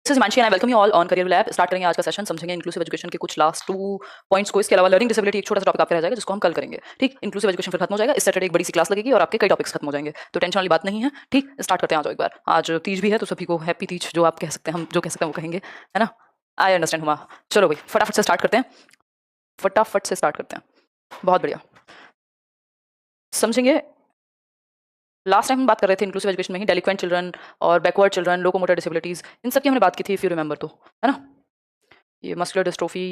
This is Mansi and I welcome you all on career lab. Start करेंगे आज का session, समझेंगे इंक्लूसिव एजुकेशन के कुछ लास्ट 2 पॉइंट्स को। इसके अलावा लर्निंग डिसेबिलिटी एक छोटा सा टॉपिक आपका रह जाएगा जिसको हम कल करेंगे। ठीक, इंक्लूसिव एजुकेशन फिर खत्म हो जाएगा। इस सैटरडे एक बड़ी सी क्लास लगेगी और आपके कई टॉपिक्स खत्म हो जाएंगे, तो टेंशन वाली बात नहीं है। ठीक, स्टार्ट करते हैं। आ जाओ एक बार। आज तीज भी है तो सभी को हैप्पी तीज, जो आप कह सकते हैं, हम जो कह सकते हैं वो कहेंगे, है ना। आई अंडरस्टैंड हुआ। चलो भाई फटाफट से स्टार्ट करते हैं, फटाफट से स्टार्ट करते हैं। बहुत बढ़िया, समझेंगे। लास्ट टाइम हम बात कर रहे थे इंक्लूसिव एजुकेशन में ही डेलिक्वेंट चिल्ड्रन और बैकवर्ड चिल्ड्रन, लोकोमोटर डिसेबिलिटीज, इन सब की हमने बात की थी, इफ यू रिमेंबर तो, है ना। ये मस्कुलर डिस्ट्रोफी,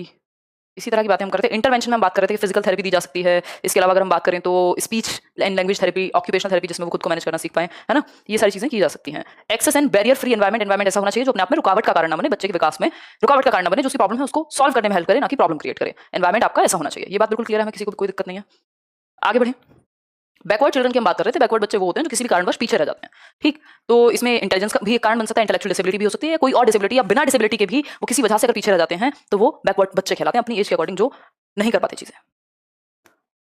इसी तरह की बातें हम करते हैं। इंटरवेंशन में हम बात कर रहे थे कि फिजिकल थेरेपी दी जा सकती है। इसके अलावा अगर हम बात करें तो speech and language therapy, occupational therapy, जिसमें वो खुद को मैनेज करना सीख पाएं, है ना। ये सारी चीजें की जा सकती हैं। Access and barrier free environment, environment ऐसा होना चाहिए जो अपने आप में रुकावट का कारण ना बने, बच्चे के विकास में रुकावट का कारण ना बने, जो उसकी प्रॉब्लम है उसको सॉल्व करने में हेल्प करे, ना कि प्रॉब्लम क्रिएट करे। एनवायरमेंट आपका ऐसा होना चाहिए। ये बात बिल्कुल क्लियर है, हमें किसी को कोई दिक्कत नहीं है। आगे बढ़े। बैकवर्ड चिल्ड्रन की हम बात कर रहे थे। बैकवर्ड बच्चे वो होते हैं जो किसी भी कारणवश पीछे रह जाते हैं। ठीक, तो इसमें इंटेलिजेंस का भी एक कारण बन सकता है, इंटेलेक्चुअल डिसेबिलिटी भी हो सकती है, कोई और डिसेबिलिटी या बिना डिसेबिलिटी के भी वो किसी वजह से अगर पीछे रह जाते हैं तो वो बैकवर्ड बच्चे कहलाते हैं, अपनी एज के अकॉर्डिंग जो नहीं कर पाते चीजें।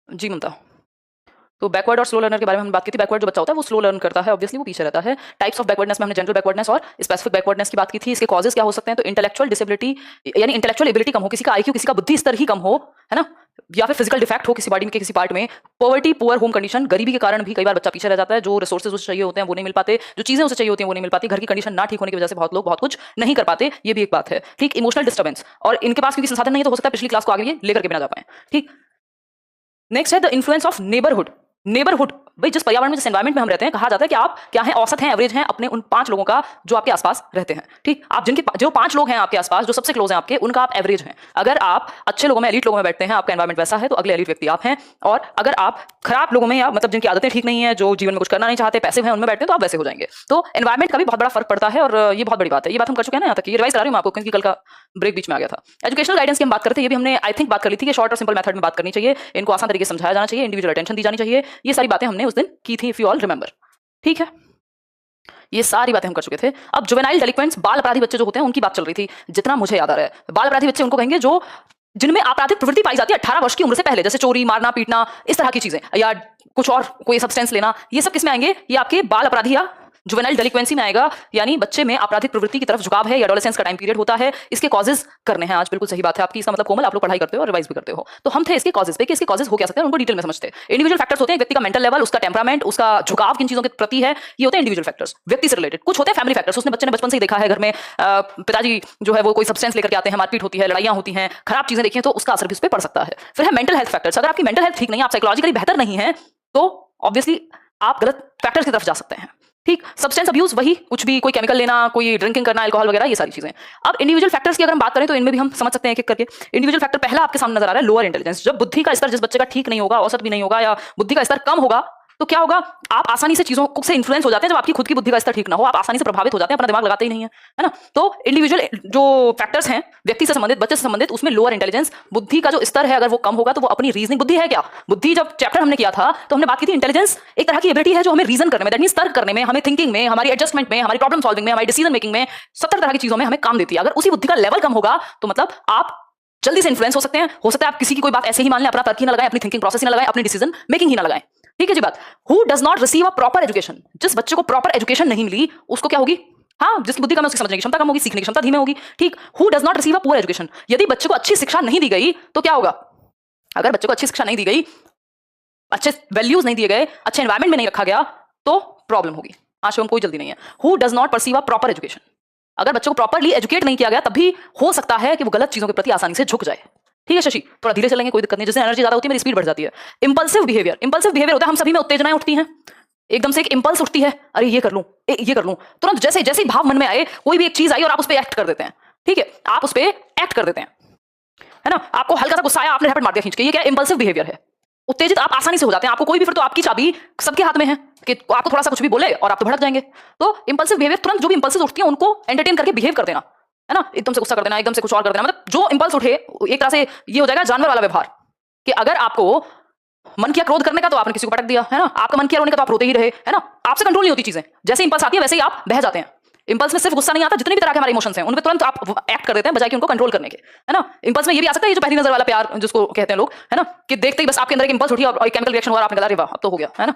जी ममता, तो बैकवर्ड और स्लो लर्नर के बारे में हम बात की थी। बैकवर्ड जो बच्चा होता है वो स्लो लर्न करता है, ऑब्वियसली वो पीछे रहता है। टाइप्स ऑफ बैकवर्डनेस में हमने जनरल बैकवर्डनेस और स्पेसिफिक बैकवर्डनेस की बात की थी। इसके कॉजेस क्या हो सकते हैं, तो इंटेलेक्चुअल डिसेबिलिटी यानी इंटेलेक्चुअल एबिलिटी कम हो, किसी का आईक्यू, किसी का बुद्धि स्तर ही कम हो, है ना, या फिर फिजिकल डिफेक्ट हो किसी बॉडी में के किसी पार्ट में। पॉवर्टी, पुअर होम कंडीशन, गरीबी के कारण भी कई बार बच्चा पीछे रह जाता है। जो रिसोर्सेज उसे चाहिए होते हैं वो नहीं मिल पाते, जो चीजें उसे चाहिए होती हैं वो नहीं मिल पाती, घर की कंडीशन ना ठीक होने की वजह से बहुत लोग बहुत कुछ नहीं कर पाते, ये भी एक बात है। ठीक, इमोशनल डिस्टर्बेंस, और इनके पास क्योंकि संसाधन नहीं है तो हो सकता है पिछली क्लास को आगे लेकर के बिना जा पाए। ठीक, नेक्स्ट है the influence of neighbourhood. Neighbourhood, भाई जिस पर्यावरण में, जिस एनवायरमेंट में हम रहते हैं, कहा जाता है कि आप क्या हैं, औसत हैं, एवरेज हैं अपने उन 5 लोगों का जो आपके आसपास रहते हैं। ठीक, आप जिनके जो 5 लोग हैं आपके आसपास, जो सबसे क्लोज हैं आपके, उनका आप एवरेज हैं। अगर आप अच्छे लोगों में, एलीट लोगों में बैठते हैं, आपका एनवायरमेंट वैसा है तो अगले एलीट व्यक्ति आप हैं। और अगर आप खराब लोगों में, या मतलब जिनकी आदतें ठीक नहीं है, जो जीवन में कुछ करना नहीं चाहते, पैसिव हैं, उनमें बैठते हैं तो आप वैसे हो जाएंगे। तो एनवायरमेंट का भी बहुत बड़ा फर्क पड़ता है और ये बहुत बड़ी बात है। ये बात हम कर चुके हैं ना, यहाँ तक ये रिवाइज करा रही हूँ आपको क्योंकि कल का ब्रेक बीच में आ गया था। एजुकेशनल गाइडेंस की हम बात करते हैं, ये भी हमने आई थिंक बात कर ली थी कि शॉर्ट और सिंपल मेथड में बात करनी चाहिए, इनको आसान तरीके से समझाया जाना चाहिए, इंडिविजुअल अटेंशन दी जानी चाहिए। ये सारी बातें हमने उस दिन की थी, इफ यू ऑल रिमेंबर। ठीक है, ये सारी बातें हम कर चुके थे। अब जुवेनाइल डेलिक्वेंट्स, बाल अपराधी बच्चे जो होते हैं, उनकी बात चल रही थी। जितना मुझे याद आ रहा है, बाल अपराधी बच्चे उनको कहेंगे जो जिनमें आपराधिक प्रवृत्ति पाई जाती है 18 वर्ष की उम्र से पहले, जैसे चोरी, मारना, पीटना, इस तरह की चीजें, या कुछ और कोई सब्सटेंस लेना। ये सब किसमें आएंगे, ये आपके बाल अपराधी या जुवेनाइल डेलिक्वेंसी में आएगा। यानी बच्चे में आपराधिक प्रवृत्ति की तरफ झुकाव है, या एडोलेसेंस का टाइम पीरियड होता है। इसके कॉजेज करने हैं आज, बिल्कुल सही बात है आपकी। इसका मतलब कोमल, आप लोग पढ़ाई करते हो और रिवाइज भी करते हो, तो हम थे इसके कॉजेज पे कि इसके कॉजेज हो क्या सकते हैं, उनको डिटेल में समझते हैं। इंडिविजुअल फैक्टर्स होते हैं, व्यक्ति का मेंटल लेवल, उसका टेम्परामेंट, उसका झुकाव किन चीजों के प्रति है, ये होते हैं इंडिविजुअल फैक्टर्स, व्यक्ति से रिलेटेड। कुछ होते हैं फैमिली फैक्टर्स, उसने बच्चे ने बचपन से ही देखा है घर में पिताजी जो है वो कोई सब्सटेंस लेकर के आते हैं, मारपीट होती है, लड़ाइयां होती हैं, खराब चीजें देखी हैं, तो उसका असर भी उस पर पड़ सकता है। फिर है मेंटल हेल्थ फैक्टर्स। अगर आपकी मेंटल हेल्थ ठीक नहीं है, आप साइकोलॉजिकली बेहतर नहीं है, तो ऑब्वियसली आप गलत फैक्टर्स की तरफ जा सकते हैं। ठीक, सब्सटेंस अब्यूज, वही कुछ भी, कोई केमिकल लेना, कोई ड्रिंकिंग करना, अल्कोहल वगैरह, ये सारी चीजें। अब इंडिविजुअल फैक्टर्स की अगर हम बात करें तो इनमें भी हम समझ सकते हैं एक एक करके। इंडिविजुअल फैक्टर पहला आपके सामने नजर आ रहा है, लोअर इंटेलिजेंस। जब बुद्धि का स्तर जिस बच्चे का ठीक नहीं होगा, औसत भी नहीं होगा, या बुद्धि का स्तर कम होगा, तो क्या होगा, आप आसानी से चीजों से इन्फ्लुएंस हो जाते हैं। जब आपकी खुद की बुद्धि का स्तर ठीक ना हो, आप आसानी से प्रभावित हो जाते हैं, अपना दिमाग लगाते ही नहीं है ना। तो इंडिविजुअल जो फैक्टर्स हैं, व्यक्ति से संबंधित, बच्चे से संबंधित, उसमें लोअर इंटेलिजेंस, बुद्धि का जो स्तर है अगर वो कम होगा तो वो अपनी रीजनिंग, बुद्धि है क्या, बुद्धि जब चैप्टर हमने किया था तो हमने बात की थी इंटेलिजेंस एक तरह की एबिलिटी है जो हमें रीजन करने में, दैट मींस तर्क करने में, हमें थिंकिंग में, हमारी एडजस्टमेंट में, हमारी प्रॉब्लम सॉल्विंग में, हमारी डिसीजन मेकिंग में, 70 तरह की चीजों में हमें काम देती है। अगर उसी बुद्धि का लेवल कम होगा तो मतलब आप जल्दी से इन्फ्लुएंस हो सकते हैं। हो सकता है आप किसी की कोई बात ऐसे ही मान लें, अपना तर्क ही ना लगाएं, अपनी थिंकिंग प्रोसेस ही ना लगाएं, अपनी डिसीजन मेकिंग ही ना लगाएं। ठीक है जी बात। Who does not receive a proper education, जिस बच्चे को प्रॉपर एजुकेशन नहीं मिली उसको क्या होगी, हाँ, जिसकी बुद्धि कम है उसकी समझने की क्षमता कम होगी, सीखने की क्षमता धीमे होगी। ठीक, who does not receive a poor education, यदि बच्चे को अच्छी शिक्षा नहीं दी गई तो क्या होगा, अगर बच्चे को अच्छी शिक्षा नहीं दी गई, अच्छे वैल्यूज नहीं दिए गए, अच्छे एनवायरमेंट में नहीं रखा गया, तो प्रॉब्लम होगी। आज कोई जल्दी नहीं है। Who does not perceive a proper education, अगर बच्चे को प्रॉपरली एजुकेट नहीं किया गया तब भी हो सकता है कि वो गलत चीजों के प्रति आसानी से झुक जाए। ठीक है शशि, थोड़ा धीरे चलेंगे, कोई दिक्कत नहीं, जिससे एनर्जी ज्यादा होती है मेरी स्पीड बढ़ जाती है। इंपल्सिव बिहेवियर, इंपल्सिव बिहेवियर होता है हम सभी में उत्तेजनाएं उठती हैं, एकदम से एक इंपल्स उठती है, अरे ये कर लूं, ये कर लूं, तुरंत जैसे जैसे ही भाव मन में आए, कोई भी एक चीज आई और आप उस पर एक्ट कर देते हैं। ठीक है, आप उस पर एक्ट कर देते हैं, है ना। आपको हल्का सा गुस्सा आया, आपने झपट मार दिया खींच के, ये क्या इंपल्सिव बिहेवियर है। उत्तेजित आप आसानी से हो जाते हैं, आपको कोई भी, फिर तो आपकी चाबी सबके हाथ में है कि आपको थोड़ा सा कुछ भी बोले और आप तो भड़क जाएंगे। तो इंपल्सिव बिहेवियर, तुरंत जो भी इंपल्सिव उठती है उनको एंटरटेन करके बिहेव कर देना, है ना, एकदम से गुस्सा कर देना, एकदम से कुछ और कर देना, मतलब जो इंपल्स उठे एक तरह से ये हो जाएगा जानवर वाला व्यवहार, कि अगर आपको मन किया क्रोध करने का तो आपने किसी को पटक दिया, है ना, आपका मन किया रोने का तो आप रोते ही रहे, है ना, आपसे कंट्रोल नहीं होती चीजें, जैसे इंपल्स आती है वैसे ही आप बह जाते हैं। इंपल्स में सिर्फ गुस्सा नहीं आता, जितने भी तरह के हमारे इमोशंस हैं उन पे तुरंत आप एक्ट कर देते हैं बजाय कि उनको कंट्रोल करने के, है ना। इंपल्स में ये भी आ सकता है, ये जो पहली नजर वाला प्यार जिसको कहते हैं लोग, है ना, कि देखते ही बस आपके अंदर एक इंपल्स उठी और एक केमिकल रिएक्शन हुआ, आपने कहा अरे वाह अब तो हो गया, है ना।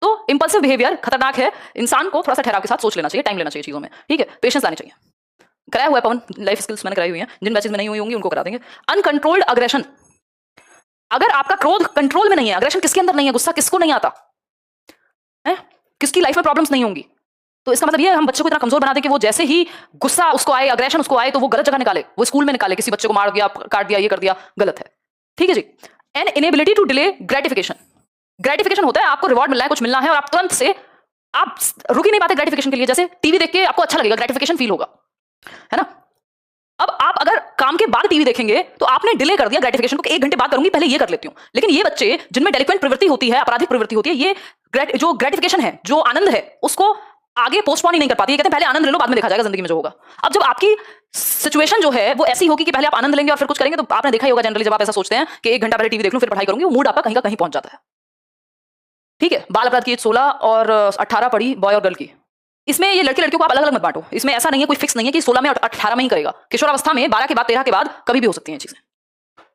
तो इंपल्सिव बिहेवियर खतरनाक है, इंसान को थोड़ा सा ठहराव के साथ सोच लेना चाहिए, टाइम लेना चाहिए चीजों में, ठीक है, पेशेंस लानी चाहिए। कराया हुआ है पवन, लाइफ स्किल्स मैंने कराई हुई हैं, जिन बैचेज में नहीं हुई होंगी उनको करा देंगे। अनकंट्रोल्ड अग्रेशन, अगर आपका क्रोध कंट्रोल में नहीं है, अग्रेशन किसके अंदर नहीं है, गुस्सा किसको नहीं आता है, किसकी लाइफ में प्रॉब्लम्स नहीं होंगी, तो इसका मतलब ये हम बच्चों को इतना कमजोर बना दें कि वो जैसे ही गुस्सा उसको आए, अग्रेशन उसको आए, तो वो गलत जगह निकाले, वो स्कूल में निकाले, किसी बच्चे को मार दिया, काट दिया, ये कर दिया, गलत है। ठीक है जी। An inability to delay gratification, gratification होता है आपको रिवॉर्ड मिलना है, कुछ मिलना है और आप तुरंत से आप रुक ही नहीं पाते ग्रेटिफिकेशन के लिए। जैसे टीवी देख के आपको अच्छा लगेगा, ग्रेटिफिकेशन फील होगा, है ना। अब आप अगर काम के बाद टीवी देखेंगे तो आपने डिले कर दिया ग्रेटिफिकेशन को कि 1 घंटे बाद करूंगी, पहले ये कर लेती हूं। लेकिन ये बच्चे जिनमें डेलिक्वेंट प्रवृत्ति होती है, आपराधिक प्रवृत्ति होती है, ये जो ग्रेटिफिकेशन है, जो आनंद है, उसको आगे पोस्टपोन ही नहीं कर पाती। ये कहते हैं पहले आनंद ले लो, बाद में देखा जाएगा जिंदगी में जो होगा। अब जब आपकी सिचुएशन जो है वो ऐसी होगी कि पहले आप आनंद लेंगे और फिर कुछ करेंगे, तो आपने देखा ही होगा जनरली जब आप ऐसा सोचते हैं कि 1 घंटा पहले टीवी देख लूं फिर पढ़ाई करूंगी, वो मूड आपका कहीं का कहीं पहुंच जाता है। ठीक है। बाल अपराध की एज 16 और 18 पड़ी बॉय और गर्ल की। इसमें ये लड़के लड़कियों को आप अलग अलग मत बांटो, इसमें ऐसा नहीं है, कोई फिक्स नहीं है कि 16 में और 18 में ही करेगा। किशोरावस्था में 12 के बाद 13 के बाद कभी भी हो सकती हैं चीजें।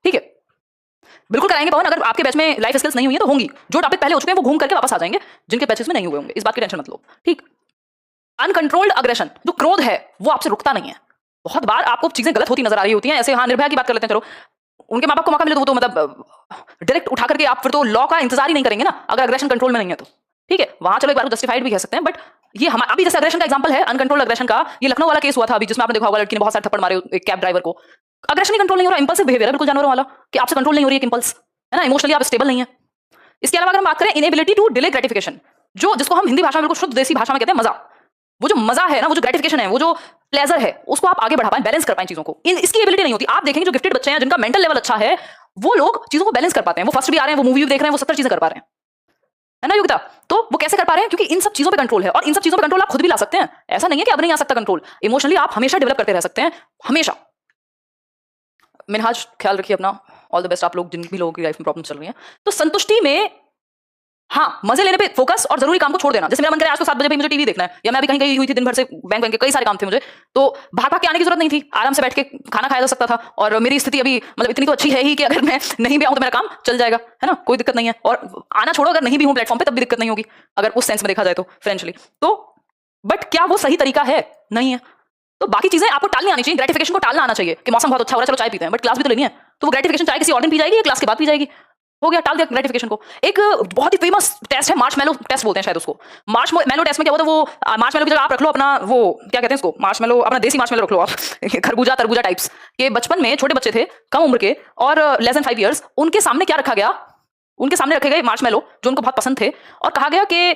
ठीक है, बिल्कुल कराएंगे पवन, अगर आपके बैच में लाइफ स्किल्स नहीं हुई है तो होंगी। जो टॉपिक पहले हो चुके हैं वो घूम करके वापस आ जाएंगे, जिनके बैचेस में नहीं हुए होंगे, इस बात की टेंशन मत लो। ठीक। अनकंट्रोल्ड अग्रेशन, जो क्रोध है वो आपसे रुकता नहीं है। बहुत बार आपको चीजें गलत होती नजर आ रही होती हैं, ऐसे हाँ निर्भया की बात कर लेते हैं, चलो उनके माँ बाप को मौका मिले तो वो तो मतलब डायरेक्ट उठा करके आप फिर तो लॉ का इंतजार ही नहीं करेंगे ना, अगर अग्रेशन कंट्रोल में नहीं है तो। ठीक है, वहां चलो एक बार जस्टिफाइड भी कह सकते हैं, बट ये हम अभी जैसे अग्रेशन का एग्जांपल है, अनकंट्रोल्ड अग्रेशन का, ये लखनऊ वाला केस हुआ था अभी, जिसमें आपने देखा होगा लड़की ने बहुत सारे थप्पड़ मारे एक कैब ड्राइवर को। अग्रेशन ही कंट्रोल नहीं हो रहा, इंपल्सिव बिहेवियर है बिल्कुल जानवरों वाला, कि आपसे कंट्रोल नहीं हो रही है इंपल्स, है ना, इमोशनली आप स्टेबल नहीं है। इसके अलावा अगर हम बात करें इनेबिलिटी टू डिले ग्रेटिफिकेशन, जो जिसको हम हिंदी भाषा में बिल्कुल शुद्ध देसी भाषा में कहते हैं मजा, वो जो मजा है ना, वो जो ग्रेटिफिकेशन है, वो जो प्लेजर है, उसको आप आगे बढ़ा पाएं, बैलेंस कर पाएं चीजों को, इसकी एबिलिटी नहीं होती। आप देखेंगे जो गिफ्टेड बच्चे हैं, जिनका मेंटल लेवल अच्छा है, वो लोग चीजों को बैलेंस कर पाते हैं, वो फर्स्ट भी आ रहे हैं, वो मूवी भी देख रहे हैं, वो 70 चीजें कर पा रहे हैं, है ना योगिता। तो वो कैसे कर पा रहे हैं, क्योंकि इन सब चीजों पे कंट्रोल है, और इन सब चीजों पे कंट्रोल आप खुद भी ला सकते हैं। ऐसा नहीं है कि अब नहीं आ सकता कंट्रोल, इमोशनली आप हमेशा डेवलप करते रह सकते हैं, हमेशा। मिनहाज, ख्याल रखिए अपना, ऑल द बेस्ट आप लोग जिन भी लोगों की लाइफ में प्रॉब्लम चल रही है। तो संतुष्टि में हाँ, मजे लेने पे फोकस और जरूरी काम को छोड़ देना। जैसे मेरा मन करे आज को 7 बजे भाई मुझे टीवी देखना है, या मैं अभी कहीं गई हुई थी दिन भर से, बैंक के कई सारे काम थे मुझे, तो भाग भाग के आने की जरूरत नहीं थी, आराम से बैठ के खाना खाया जा सकता था। और मेरी स्थिति अभी मतलब इतनी तो अच्छी है ही कि अगर मैं नहीं भी आऊं तो मेरा काम चल जाएगा, है ना, कोई दिक्कत नहीं है। और आना छोड़ो, अगर नहीं भी हूं प्लेटफॉर्म पे तब भी दिक्कत नहीं होगी, अगर उस सेंस में देखा जाए तो फ्रेंचली। तो बट क्या वो सही तरीका है? नहीं है। तो बाकी चीजें आपको टालनी आनी चाहिए, ग्रेटिफिकेशन को टालना आना चाहिए कि मौसम बहुत अच्छा हो रहा है, चलो चाय पीते हैं, बट क्लास भी तो लेनी है, तो वो ग्रेटिफिकेशन चाय किसी और दिन पी जाएगी या क्लास के बाद पी जाएगी, हो गया, टाल दिया ग्रेटिफिकेशन को। एक बहुत ही फेमस टेस्ट है, मार्शमैलो टेस्ट बोलते हैं शायद उसको। मार्शमैलो टेस्ट में क्या होता है, वो मार्शमैलो की जगह आप रख लो अपना, वो क्या कहते हैं इसको, मार्शमैलो, अपना देसी मार्शमैलो रख लो आप खरबूजा तरबूजा टाइप्स के। बचपन में छोटे बच्चे थे, कम उम्र के और लेस देन 5 इयर्स, उनके सामने क्या रखा गया, उनके सामने रखे गए मार्शमैलो जो उनको बहुत पसंद थे, और कहा गया कि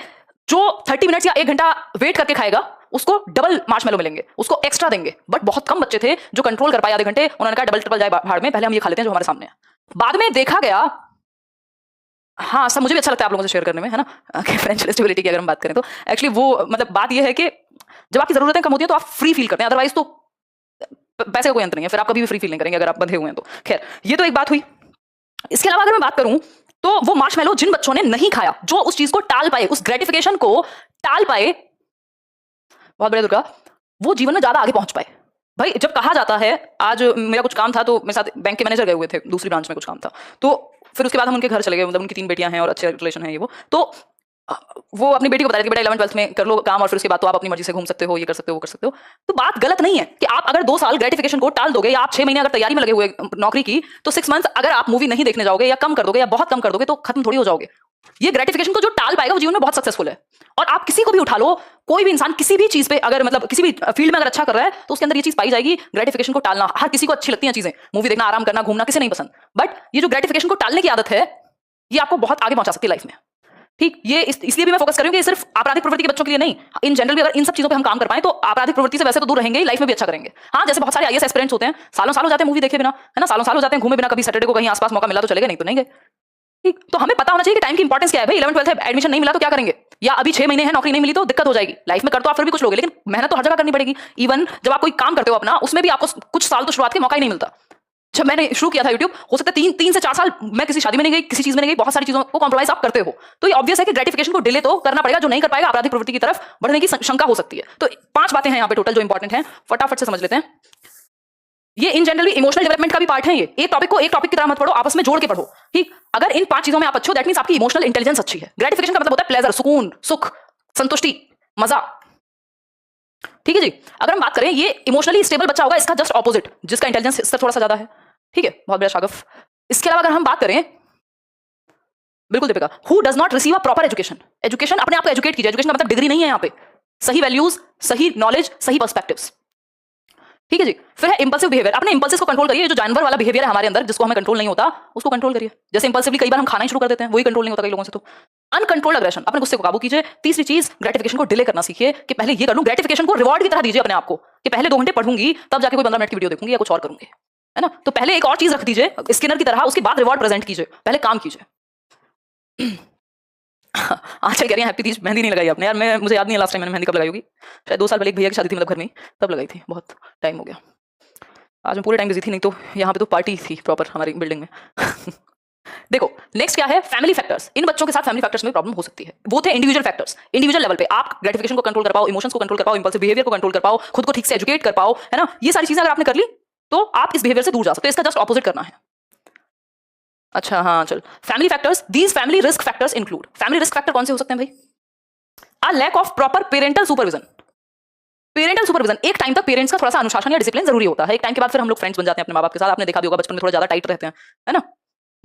जो 30 मिनट्स या 1 घंटा वेट करके खाएगा उसको डबल मार्शमैलो मिलेंगे, उसको एक्स्ट्रा देंगे। बट बहुत कम बच्चे थे जो कंट्रोल कर पाए आधे घंटे, उन्होंने कहा डबल ट्रिपल जाए भाड़ में, पहले हम ये खा लेते हैं जो हमारे सामने है। बाद में देखा गया, हाँ सब मुझे भी अच्छा लगता है आप लोगों से शेयर करने में, है ना, फाइनेंशियल स्टेबिलिटी की अगर हम बात करें तो एक्चुअली वो मतलब बात ये है कि जब आपकी जरूरतें कम होती हैं तो आप फ्री फील करते हैं, अदरवाइज तो पैसे का कोई अंत नहीं है, फिर आप कभी भी फ्री फील नहीं करेंगे अगर आप बंधे हुए हैं तो। खैर, ये तो एक बात हुई। इसके अलावा अगर मैं बात करूं तो वो मार्शमैलो जिन बच्चों ने नहीं खाया, जो उस चीज को टाल पाए, उस ग्रेटिफिकेशन को टाल पाए, बहुत बड़े दुर्गा, वो जीवन में ज्यादा आगे पहुंच पाए। भाई जब कहा जाता है, आज मेरा कुछ काम था तो मेरे साथ बैंक के मैनेजर गए हुए थे, दूसरी ब्रांच में कुछ काम था, तो फिर उसके बाद हम उनके घर चले गए, मतलब उनकी 3 बेटियां हैं और अच्छे रिलेशन है ये वो अपनी बेटी को बता रहे थे बेटा 11th 12th में कर लो काम और फिर उसके बाद तो आप अपनी मर्जी से घूम सकते हो, ये कर सकते हो, वो कर सकते हो। तो बात गलत नहीं है कि आप अगर 2 साल ग्रेटिफिकेशन को टाल दोगे, या आप 6 महीने अगर तैयारी में लगे हुए नौकरी की, तो 6 मंथ अगर आप मूवी नहीं देखने जाओगे या कम कर दोगे या बहुत कम कर दोगे तो खत्म थोड़ी हो जाओगे। ये ग्रेटिफिकेशन को जो टाल पाएगा वो जीवन में बहुत सक्सेसफुल है। और आप किसी को भी उठा लो, कोई भी इंसान किसी भी चीज पे अगर मतलब किसी भी फील्ड में अगर अच्छा कर रहा है तो उसके अंदर ये चीज पाई जाएगी, ग्रेटिफिकेशन को टालना। हर किसी को अच्छी लगती हैं चीजें, मूवी देखना, आराम करना, घूमना, किसी नहीं पसंद, बट ये जो ग्रेटिफिकेशन को टालने की आदत है ये आपको बहुत आगे पहुंचा सकती है लाइफ में। ठीक, ये इसलिए भी मैं फोकस कर रही हूं कि सिर्फ आपराधिक प्रवृत्ति के बच्चों के लिए नहीं, इन जनरल भी अगर इन सब चीजों पे हम काम कर पाए तो आपराधिक प्रवृत्ति से वैसे तो दूर रहेंगे, लाइफ में भी अच्छा करेंगे। हाँ, जैसे बहुत सारे आईएएस एस्पिरेंट्स होते हैं, सालों सालों जाते हैं मूवी देखे बिना, है ना, सालों सालों जाते हैं घूमे बिना, कभी सैटरडे को कहीं आसपास मौका मिला तो चले गए, नहीं तो नहीं गए। ठीक, तो हमें पता होना चाहिए कि टाइम की इंपॉर्टेंस क्या है। भाई 11th 12th है, एडमिशन नहीं मिला तो क्या करेंगे, या अभी 6 महीने हैं नौकरी नहीं मिली तो दिक्कत हो जाएगी लाइफ में, कर तो आप फिर भी कुछ लोगे, लेकिन मेहनत तो हर जगह करनी पड़ेगी। इवन जब आप कोई काम करते हो अपना, उसमें भी आपको कुछ साल तो शुरुआत के मौका ही नहीं मिलता। जब मैंने शुरू किया था यूट्यूब, हो सकता है 3 से 4 साल मैं किसी शादी में नहीं गई, किसी चीज में नहीं गई, बहुत सारी चीजों को कॉम्प्रोमाइज आप करते हो, तो ये ऑब्वियस है कि ग्रेटिफिकेशन को डिले तो करना पड़ेगा। जो नहीं कर पाएगा आपराधिक प्रवृत्ति की तरफ बढ़ने की शंका हो सकती है। तो 5 बातें हैं यहाँ पे टोटल जो इंपॉर्टेंट हैं, फटाफट से समझ लेते हैं। ये इन जनरली इमोशनल डेवलपमेंट का भी पार्ट है। ये एक टॉपिक को एक टॉपिक की तरह मत पढ़ो, आपस में जोड़ के पढ़ो। ठीक, अगर इन 5 चीजों में आप अच्छे हो, दैट मींस आपकी इमोशनल इंटेलिजेंस अच्छी है। ग्रेटिफिकेशन का मतलब होता है प्लेजर, सुकून, सुख, संतुष्टि, मजा। ठीक है जी। अगर हम बात करें, ये इमोशनली स्टेबल बच्चा होगा इसका जस्ट ऑपोजिट, जिसका इंटेलिजेंस इससे थोड़ा सा ज्यादा है। ठीक है, बहुत बड़ा शागफ। इसके अलावा अगर हम बात करें, बिल्कुल Deepika, who does not receive a proper education. Education अपने आप को एजुकेट कीजिए, एजुकेशन का मतलब डिग्री नहीं है यहाँ पे, सही वैल्यूज, सही नॉलेज, सही पर्सपेक्टिव्स। ठीक है जी। फिर है इंपल्सिव बिहेवियर, अपने इंपल्सिस को कंट्रोल करिए। जो जानवर वाला बिहेवियर है हमारे अंदर, जिसको हमें कंट्रोल नहीं होता, उसको कंट्रोल करिए। जैसे इंपल्सिवली कई बार हम खाना ही शुरू कर देते हैं, वही कंट्रोल नहीं होता कई लोगों से। तो अनकंट्रोल्ड अग्रेशन, अपने गुस्से को काबू कीजिए। तीसरी चीज, ग्रेटिफिकेशन को डिले करना सीखिए, कि पहले ये कर लूं। ग्रेटिफिकेशन को रिवॉर्ड की तरह दीजिए अपने आप को, कि पहले 2 घंटे पढ़ूंगी, तब जाके कोई 15 मिनट की वीडियो देखूंगी या कुछ और करूंगी, है ना। तो पहले एक और चीज रख दीजिए स्किनर की तरह, उसके बाद रिवॉर्ड प्रेजेंट कीजिए, पहले काम कीजिए। आजकल कह रही है हैप्पी तीज, मेहंदी नहीं लगाई आपने? यार मैं, मुझे याद नहीं है लास्ट टाइम मैंने मेहंदी कब लगाई होगी। शायद 2 साल पहले एक भैया की शादी थी, मतलब घर में ही, तब लगाई थी। बहुत टाइम हो गया। आज मैं पूरे टाइम बिजी थी, नहीं तो यहाँ पे तो पार्टी थी प्रॉपर हमारी बिल्डिंग में। देखो नेक्स्ट क्या है, फैमिली फैक्टर्स। इन बच्चों के साथ फैमिली फैक्टर्स में प्रॉब्लम हो सकती है। वो थे इंडिविजुअल फैक्टर्स। इंडिविजुअल लेवल पे आप ग्रेटिफिकेशन को कंट्रोल कर पाओ, इमोशंस को कंट्रोल कर पाओ, इंपल्सिव बिहेवियर को कंट्रोल कर पाओ, खुद को ठीक से एजुकेट कर पाओ, है ना। ये सारी चीजें अगर आपने कर ली तो आप इस बिहेवियर से दूर जा सकते हो। इसका जस्ट ऑपोजिट करना है। अच्छा हाँ चल, family factors, these family risk factors include. Family risk factor कौन से हो सकते हैं भाई? A lack of proper parental supervision. Parental supervision, एक टाइम तक पेरेंट्स का थोड़ा सा अनुशासन या डिसिप्लिन जरूरी होता है। एक टाइम के बाद फिर हम लोग फ्रेंड्स बन जाते हैं अपने माँ बाप के साथ। आपने देखा भी होगा बचपन में थोड़ा ज्यादा टाइट रहते हैं, है ना।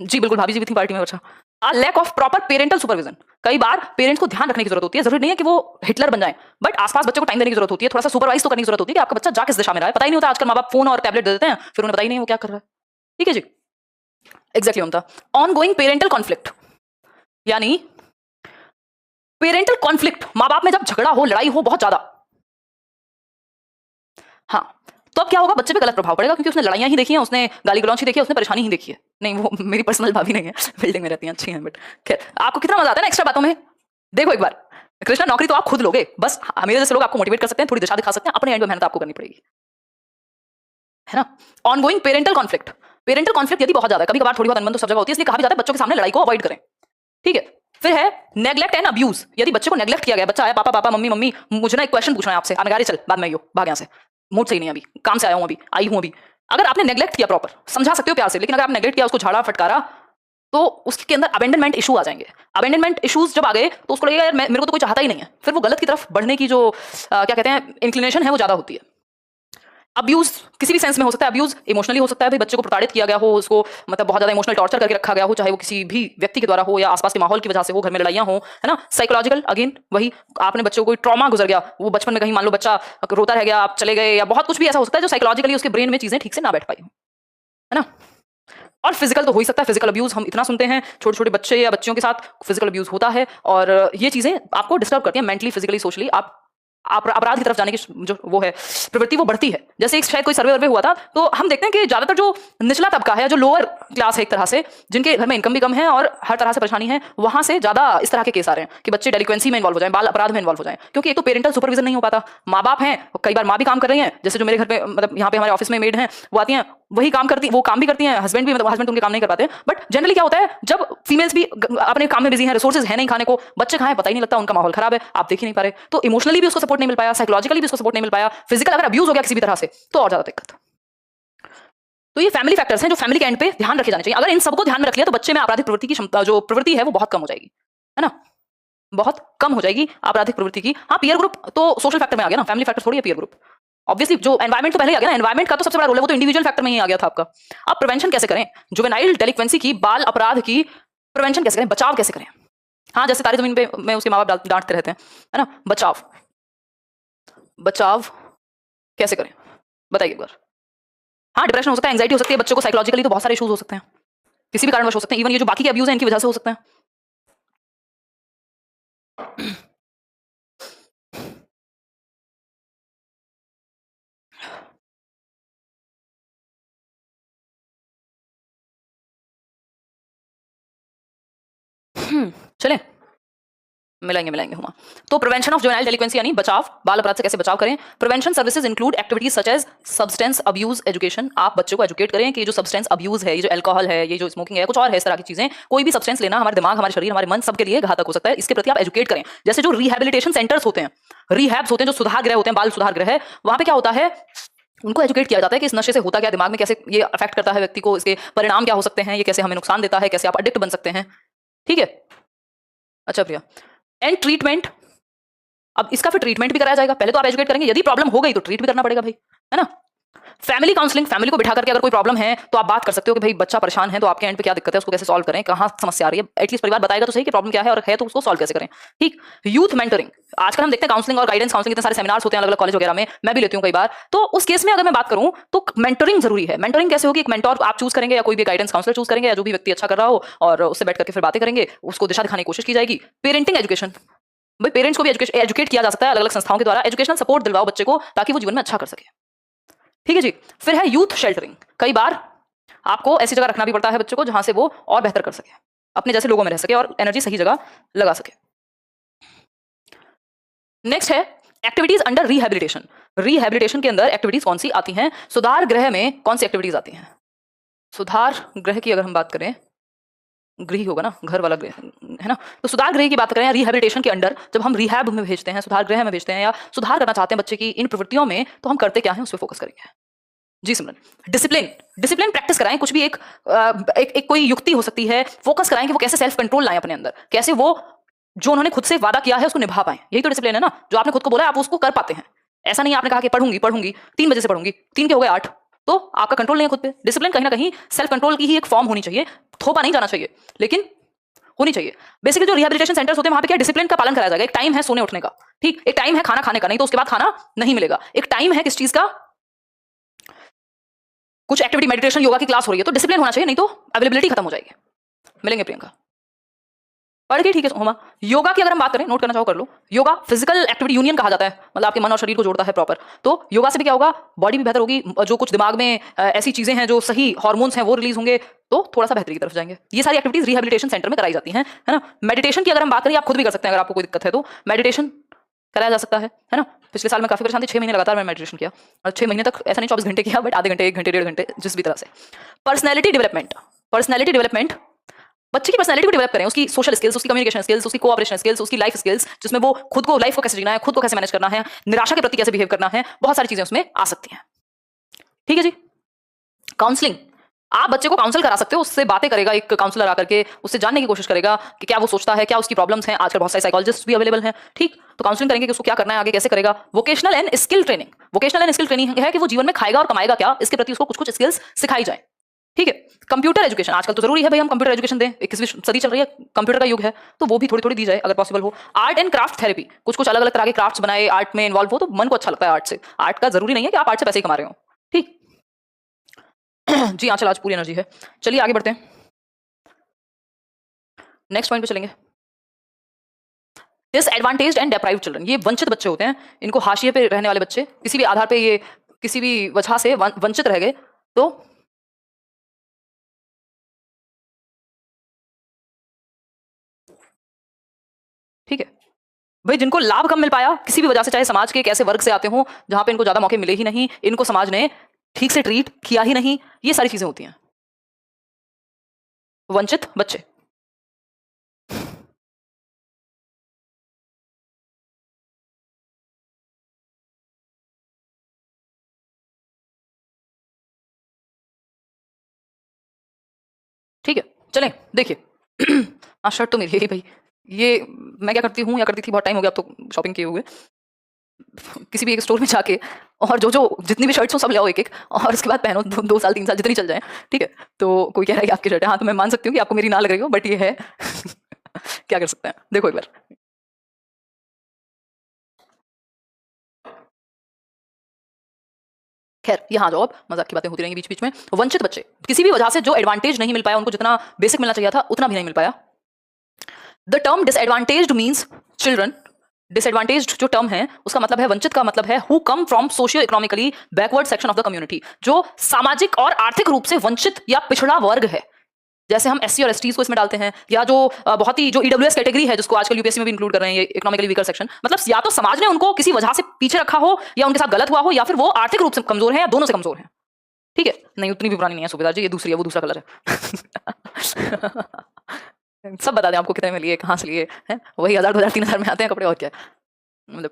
जी बिल्कुल, भाभी जी भी थी पार्टी में। अच्छा, a lack of proper parental supervision. कई बार पेरेंट्स को ध्यान रखने की जरूरत होती है। जरूरी नहीं है कि वो हिटलर बन जाए, बट आसपास बच्चे को टाइम देने की जरूरत होती है। थोड़ा सा सुपरवाइज तो करने की जरूरत होती है कि आपका बच्चा जा किस दिशा में रहा है। पता ही नहीं होता, आजकल माँ बाप फोन और टैबलेट दे देते हैं, फिर उन्हें पता ही नहीं वो क्या कर रहा है। ठीक है जी, एग्जैक्टली होता। ऑन गोइंग पेरेंटल कॉन्फ्लिक्ट, यानी पेरेंटल कॉन्फ्लिक्ट, माँ बाप में जब झगड़ा हो, लड़ाई हो बहुत ज्यादा, हाँ, तो अब क्या होगा, बच्चे पे गलत प्रभाव पड़ेगा, क्योंकि उसने लड़ाइयां ही देखी हैं, उसने गाली गलौज ही देखी है, उसने परेशानी ही देखी है। नहीं, वो मेरी पर्सनल भाभी नहीं है, बिल्डिंग में रहती हैं, अच्छी हैं, बट खैर आपको कितना मजा आता है ना एक्स्ट्रा बातों में। देखो एक बार, कृष्णा नौकरी तो आप खुद लोगे, बस मेरे जैसे लोग आपको मोटिवेट कर सकते हैं, थोड़ी दिशा दिखा सकते हैं, अपने एंड में मेहनत आपको करनी पड़ेगी, है ना। On going parental conflict, parental conflict यदि बहुत ज्यादा है, कभी कभार थोड़ी बहुत अनबन तो सब जगह होती है, इसलिए कहा भी जाता है बच्चों के सामने लड़ाई को अवॉइड करें। ठीक है। फिर है नेग्लेक्ट एंड अब्यूज, यदि बच्चे को नेग्लेक्ट किया गया, बच्चा है पापा पापा मम्मी मम्मी, मुझे ना एक क्वेश्चन पूछना है आपसे, मैं गाड़ी चल बाद में भाग यहाँ से, मूड सही नहीं है अभी, काम से आया हूँ, अभी आई हूँ अभी। अगर आपने नेग्लेक्ट किया, प्रॉपर समझा सकते हो प्यार से, लेकिन अगर आपने नेग्लेक्ट किया, उसको झाड़ा फटकारा, तो उसके अंदर अबेंडनमेंट इशू आ जाएंगे। अबेंडनमेंट इश्यूज जब आ गए तो उसको लगेगा यार मेरे को तो कोई चाहता ही नहीं है, फिर वो गलत की तरफ बढ़ने की जो क्या कहते हैं इंक्लिनेशन है वो ज्यादा होती है। अब्यूज किसी भी सेंस में हो सकता है। अब्यूज इमोशनली हो सकता है, भाई बच्चे को प्रताड़ित किया गया हो, उसको मतलब बहुत ज्यादा इमोशनल टॉर्चर करके रखा गया हो, चाहे वो किसी भी व्यक्ति के द्वारा हो या आसपास के माहौल की वजह से हो, घर में लड़ाइयां हो, है ना। साइकोलॉजिकल, अगेन वही, आपने बच्चे को कोई ट्रॉमा गुजर गया, वो बचपन में कहीं मान लो बच्चा रोता रह गया, आप चले गए, या बहुत कुछ भी ऐसा हो सकता है जो साइकोलॉजिकली उसके ब्रेन में चीजें ठीक से ना बैठ पाई, है ना। और फिजिकल तो हो ही सकता है। फिजिकल अब्यूज हम इतना सुनते हैं, छोटे छोटे बच्चे या बच्चियों के साथ फिजिकल अब्यूज होता है, और ये चीजें आपको डिस्टर्ब करती हैं मेंटली, फिजिकली, सोशली। आप अपराध की तरफ जाने की जो वो है प्रवृत्ति, वो बढ़ती है। जैसे एक शायद कोई सर्वे वर्वे हुआ था, तो हम देखते हैं कि ज्यादातर जो निचला तबका है, जो लोअर क्लास है एक तरह से, जिनके घर में इनकम भी कम है और हर तरह से परेशानी है, वहां से ज्यादा इस तरह के केस आ रहे हैं कि बच्चे डेलिक्वेंसी में इन्वॉल्व हो जाए, बाल अपराध में इन्वॉल्व हो जाए, क्योंकि एक तो पेरेंटल सुपरविजन नहीं हो पाता। माँ बाप हैं, कई बार माँ भी काम कर रही है, जैसे जो मेरे घर पे, मतलब यहाँ पे हमारे ऑफिस में मेड हैं, वो आती हैं, वही काम करती, वो काम भी करती हैं, हस्बैंड भी, मतलब हस्बैंड उनके काम नहीं कर पाते। बट जनरली क्या होता है, जब फीमेल्स भी अपने काम में बिजी हैं, रिसोर्सेज है नहीं खाने को, बच्चे कहाँ हैं पता ही नहीं लगता, उनका माहौल खराब है, आप देख ही नहीं पा रहे, तो इमोशनली भी उसको सपोर्ट नहीं मिल पाया, साइकोलॉजिकली भी उसको सपोर्ट नहीं मिल पाया, फिजिकल अगर अब्यूज हो गया किसी भी तरह से तो और ज्यादा दिक्कत। तो ये फैमिली फैक्टर्स हैं जो फैमिली के एंड पे ध्यान रखे जाने चाहिए। अगर इन सबको ध्यान में रख लिया तो बच्चे में आपराधिक प्रवृत्ति की क्षमता, जो प्रवृत्ति है वो बहुत कम हो जाएगी, है ना, बहुत कम हो जाएगी आपराधिक प्रवृत्ति की। हाँ, पीयर ग्रुप तो सोशल फैक्टर में आ गया ना, फैमिली फैक्टर थोड़ी है पीयर ग्रुप। ऑब्वियसली जो एनवायरमेंट तो पहले ही आ गया ना, एनवायरमेंट का तो सबसे बड़ा रोल है, वो तो इंडिविजुअल फैक्टर में ही आ गया था आपका। अब प्रिवेंशन कैसे करें, जुवेनाइल डेलिक्वेंसी की, बाल अपराध की प्रिवेंशन कैसे करें, बचाव कैसे करें। हाँ, जैसे तारी जमीन पे में उसके माँ बाप डांटते रहते हैं, है ना, बचाव, बचाव कैसे करें बताइए एक बार। हाँ, डिप्रेशन हो सकता है, एंग्जाइटी हो सकती है, बच्चों को साइकोलॉजिकली तो बहुत सारे इश्यूज हो सकते हैं, किसी भी कारणवश हो सकते हैं, इवन ये जो बाकी के अब्यूज हैं इनकी वजह से हो सकते हैं। चलें, मिलाएंगे मिलाएंगे हुआ। तो प्रिवेंशन ऑफ जुवेनाइल डेलिक्वेंसी यानी बचाव, बाल अपराध से कैसे बचाव करें। Prevention services include activities such as substance abuse education. आप बच्चों को एजुकेट करें कि ये जो सब्सटेंस अब्यूज है, ये जो अल्कोहल है, ये जो स्मोकिंग है, कुछ और है इस तरह की चीजें, कोई भी सब्सटेंस लेना हमारे दिमाग, हमारे शरीर, हमारे मन सबके लिए घातक हो सकता है, इसके प्रति आप एजुकेट करें। जैसे जो रिहैबिलिटेशन सेंटर्स होते हैं, रिहैब्स होते हैं, जो सुधार गृह होते हैं, बाल सुधार गृह, वहां पे क्या होता है, उनको एजुकेट किया जाता है कि इस नशे से होता क्या, दिमाग में कैसे ये अफेक्ट करता है व्यक्ति को, इसके परिणाम क्या हो सकते हैं, ये कैसे हमें नुकसान देता है, कैसे आप एडिक्ट बन सकते हैं। ठीक है, अच्छा प्रिया। एंड ट्रीटमेंट अब इसका फिर ट्रीटमेंट भी कराया जाएगा। पहले तो आप एजुकेट करेंगे, यदि प्रॉब्लम हो गई तो ट्रीट भी करना पड़ेगा भाई, है ना। फैमिली काउंसलिंग, फैमिली को बिठा करके अगर कोई प्रॉब्लम है तो आप बात कर सकते हो कि भाई बच्चा परेशान है तो आपके एंड पे क्या दिक्कत है, उसको कैसे सॉल्व करें, कहाँ समस्या आ रही है। एटलीस्ट परिवार बताएगा तो सही कि प्रॉब्लम क्या है, और है तो उसको सॉल्व कैसे करें। ठीक। यूथ मेंटरिंग, आजकल हम देखते हैं काउंसलिंग और गाइडेंस काउंसलिंग इतने सारे सेमिनार्स होते हैं अलग अलग कॉलेज वगैरह में, मैं भी लेती हूँ कई बार। तो उस केस में अगर मैं बात करूं तो मेंटरिंग जरूरी है। मेंटरिंग कैसे होगी, एक मेंटोर आप चूज करेंगे या कोई भी गाइडेंस काउंसलर चूज करेंगे या जो भी व्यक्ति अच्छा कर रहा हो, और उससे बैठ करके फिर बातें करेंगे, उसको दिशा दिखाने की कोशिश की जाएगी। पेरेंटिंग एजुकेशन, भाई पेरेंट्स को भी एजुकेट किया जा सकता है अलग अलग संस्थाओं के द्वारा। एजुकेशनल सपोर्ट दिलवाओ बच्चे को ताकि वो जीवन में अच्छा कर सके। ठीक है जी। फिर है यूथ शेल्टरिंग, कई बार आपको ऐसी जगह रखना भी पड़ता है बच्चे को जहां से वो और बेहतर कर सके, अपने जैसे लोगों में रह सके और एनर्जी सही जगह लगा सके। नेक्स्ट है एक्टिविटीज अंडर रिहैबिलिटेशन। रिहैबिलिटेशन के अंदर एक्टिविटीज कौन सी आती हैं, सुधार गृह में कौन सी एक्टिविटीज आती हैं। सुधार गृह की अगर हम बात करें, गृह होगा ना, घर वाला गृह, है ना। तो सुधार गृह की बात करें, रिहैबिलिटेशन के अंडर जब हम रिहैब में भेजते हैं, सुधार गृह में भेजते हैं या सुधार करना चाहते हैं बच्चे की इन प्रवृत्तियों में, तो हम करते क्या है उस पर फोकस करेंगे। जी सिमरन। डिसिप्लिन, डिसिप्लिन प्रैक्टिस कराएं, कुछ भी एक कोई युक्ति हो सकती है, फोकस कराएं कि वो कैसे सेल्फ कंट्रोल लाएं अपने अंदर, कैसे वो जो उन्होंने खुद से वादा किया है उसको निभा पाएं। यही तो डिसिप्लिन है ना, जो आपने खुद को बोला आप उसको कर पाते हैं। ऐसा नहीं आपने कहा कि पढ़ूंगी पढ़ूंगी 3 बजे से पढ़ूंगी, 3 के हो गए 8, तो आपका कंट्रोल नहीं है खुद पे। डिसिप्लिन कहीं ना कहीं सेल्फ कंट्रोल की ही एक फॉर्म होनी चाहिए, थोपा नहीं जाना चाहिए, लेकिन होनी चाहिए। बेसिकली जो रिहैबिलिटेशन सेंटर्स होते हैं वहां पे क्या डिसिप्लिन का पालन कराया जाएगा। एक टाइम है सोने उठने का, ठीक, एक टाइम है खाना खाने का, नहीं तो उसके बाद खाना नहीं मिलेगा। एक टाइम है किस चीज का, कुछ एक्टिविटी मेडिटेशन योगा की क्लास हो रही है, तो डिसिप्लिन होना चाहिए, नहीं तो अवेलेबिलिटी खत्म हो जाएगी। मिलेंगे प्रियंका, पढ़ के ठीक है होमा। योगा की अगर हम बात करें, नोट करना चाहो कर लो, योगा फिजिकल एक्टिविटी यूनियन कहा जाता है, मतलब आपके मन और शरीर को जोड़ता है प्रॉपर। तो योगा से भी क्या होगा, बॉडी भी बेहतर होगी, जो कुछ दिमाग में ऐसी चीजें हैं जो सही हार्मोन्स हैं वो रिलीज होंगे, तो थोड़ा सा बेहतरी की तरफ जाएंगे। ये सारी एक्टिविटीज रिहैबिलिटेशन सेंटर में कराई जाती हैं, है ना। मेडिटेशन की अगर हम बात करें, आप खुद भी कर सकते हैं अगर आपको कोई दिक्कत है तो मेडिटेशन कराया जा सकता है ना। पिछले साल मैं काफी परेशान थी, 6 महीने लगातार मैं मेडिटेशन किया, और 6 महीने तक ऐसा नहीं 24 घंटे किया, बट आधे घंटे 1 घंटे 1.5 घंटे जिस भी तरह से। पर्सनैलिटी डेवलपमेंट, पर्सनैलिटी डेवलपमेंट, बच्चे की पर्सनैलिटी को डेवलप करें, उसकी सोशल स्किल्स, उसकी कम्युनिकेशन स्किल्स, उसकी कोऑपरेशन स्किल्स, उसकी लाइफ स्किल्स, जिसमें वो खुद को लाइफ को कैसे जीना है, खुद को कैसे मैनेज करना है, निराशा के प्रति कैसे बिहेव करना है, बहुत सारी चीजें उसमें आ सकती हैं। ठीक है जी। काउंसलिंग, आप बच्चे को काउंसल करा सकते हो, उससे बातें करेगा एक काउंसलर आकर के, उससे जानने की कोशिश करेगा कि क्या वो सोचता है, क्या उसकी प्रॉब्लम्स हैं। आजकल बहुत सारे साइकोलॉजिस्ट भी अवेलेबल हैं, ठीक। तो काउंसलिंग करेंगे कि उसको क्या करना है, आगे कैसे करेगा। Vocational and skill training, vocational and skill training है कि वो जीवन में खाएगा और कमाएगा क्या, इसके प्रति उसको कुछ कुछ स्किल्स सिखाई जाए। ठीक है। कंप्यूटर एजुकेशन, आजकल तो जरूरी है भाई हम कंप्यूटर एजुकेशन दें, 21वीं सदी चल रही है, कंप्यूटर का युग है, तो वो भी थोड़ी थोड़ी दी जाए अगर पॉसिबल हो। आर्ट एंड क्राफ्ट थेरेपी, कुछ कुछ अलग अलग तरह के क्राफ्ट्स बनाए, आर्ट में इन्वॉल्व हो, तो मन को अच्छा लगता है आर्ट से। आर्ट का जरूरी नहीं है कि आप आर्ट से पैसे ही कमा रहे हो, ठीक। जी आंचल, आज पूरी एनर्जी है। चलिए आगे बढ़ते हैं, नेक्स्ट पॉइंट पे चलेंगे। डिसएडवांटेज्ड एंड डेप्राइव्ड चिल्ड्रन, ये वंचित बच्चे होते हैं, इनको हाशिए पे रहने वाले बच्चे, किसी भी आधार पे ये किसी भी वजह से वंचित रह गए, तो ठीक है भाई, जिनको लाभ कम मिल पाया किसी भी वजह से, चाहे समाज के एक ऐसे वर्ग से आते हो जहां पे इनको ज्यादा मौके मिले ही नहीं, इनको समाज ने ठीक से ट्रीट किया ही नहीं, ये सारी चीजें होती हैं, वंचित बच्चे। ठीक है, चलें देखिए। हाँ शर्ट तो मेरी है ही भाई। ये मैं क्या करती हूँ या करती थी, बहुत टाइम हो गया अब तो शॉपिंग किए हुए, किसी भी एक स्टोर में जाके, और जो जो जितनी भी शर्ट्स हो सब ले आओ एक एक, और उसके बाद पहनो 2 साल 3 साल जितनी चल जाए, ठीक है। तो कोई कह रहा है कि आपकी शर्ट है, हाँ तो मैं मान सकती हूँ कि आपको मेरी ना लग रही हो, बट ये है। क्या कर सकते हैं, देखो एक बार। खैर यहाँ जाओ, अब मजाक की बातें होती रहेंगी बीच बीच में। वंचित बच्चे, किसी भी वजह से जो एडवांटेज नहीं मिल पाया उनको, जितना बेसिक मिलना चाहिए था उतना भी नहीं मिल पाया। The term disadvantaged means children, disadvantaged जो टर्म है उसका मतलब है, वंचित का मतलब है who come from socio economically backward section of the community, जो सामाजिक और आर्थिक रूप से वंचित या पिछड़ा वर्ग है। जैसे हम एससी और एसटीज को इसमें डालते हैं, या जो बहुत ही जो ईडब्ल्यूएस कैटेगरी है जिसको आजकल यूपीएससी में भी इंक्लूड कर रहे हैं, ये इकोनॉमिकली वीकर सेक्शन, मतलब या तो समाज ने उनको किसी वजह से पीछे रखा हो, या उनके साथ गलत हुआ हो, या फिर वो आर्थिक रूप से कमजोर है, या दोनों से कमजोर है। ठीक है, नहीं उतनी भी पुरानी नहीं है सुबेदार जी, ये दूसरी है, वो दूसरा कलर है। सब बता दें आपको कितने में लिए, कहाँ से लिए हैं, वही 1000 2000 3000 में आते हैं कपड़े, और क्या है मतलब।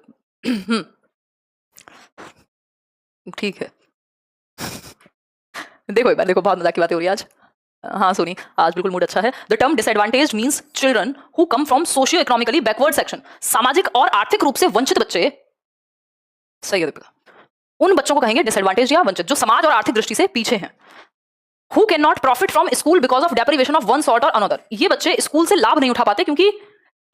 ठीक है। देखो एक बार, देखो बहुत मजाक की बातें हो रही है आज। हाँ सोनी, आज बिल्कुल मूड अच्छा है। The term disadvantage means children who come from socio economically backward section, सामाजिक और आर्थिक रूप से वंचित बच्चे। सही है दीपिका। उन बच्चों को कहेंगे डिसएडवांटेज या वंचित जो समाज और आर्थिक दृष्टि से पीछे हैं। Who can not profit from school because of deprivation of one sort और अनदर, ये बच्चे स्कूल से लाभ नहीं उठा पाते क्योंकि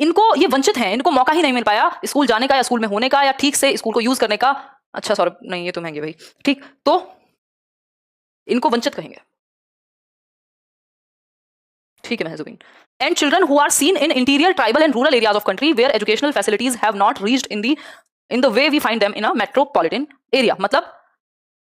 इनको ये वंचित हैं, इनको मौका ही नहीं मिल पाया स्कूल जाने का या स्कूल में होने का या ठीक से स्कूल को यूज करने का। अच्छा सौरभ, नहीं ये तो महंगे भाई, ठीक, तो इनको वंचित कहेंगे। ठीक है Mahjubeen. And children who are seen in interior tribal and rural areas of country where educational facilities have not reached in the way we find them in a metropolitan area, मतलब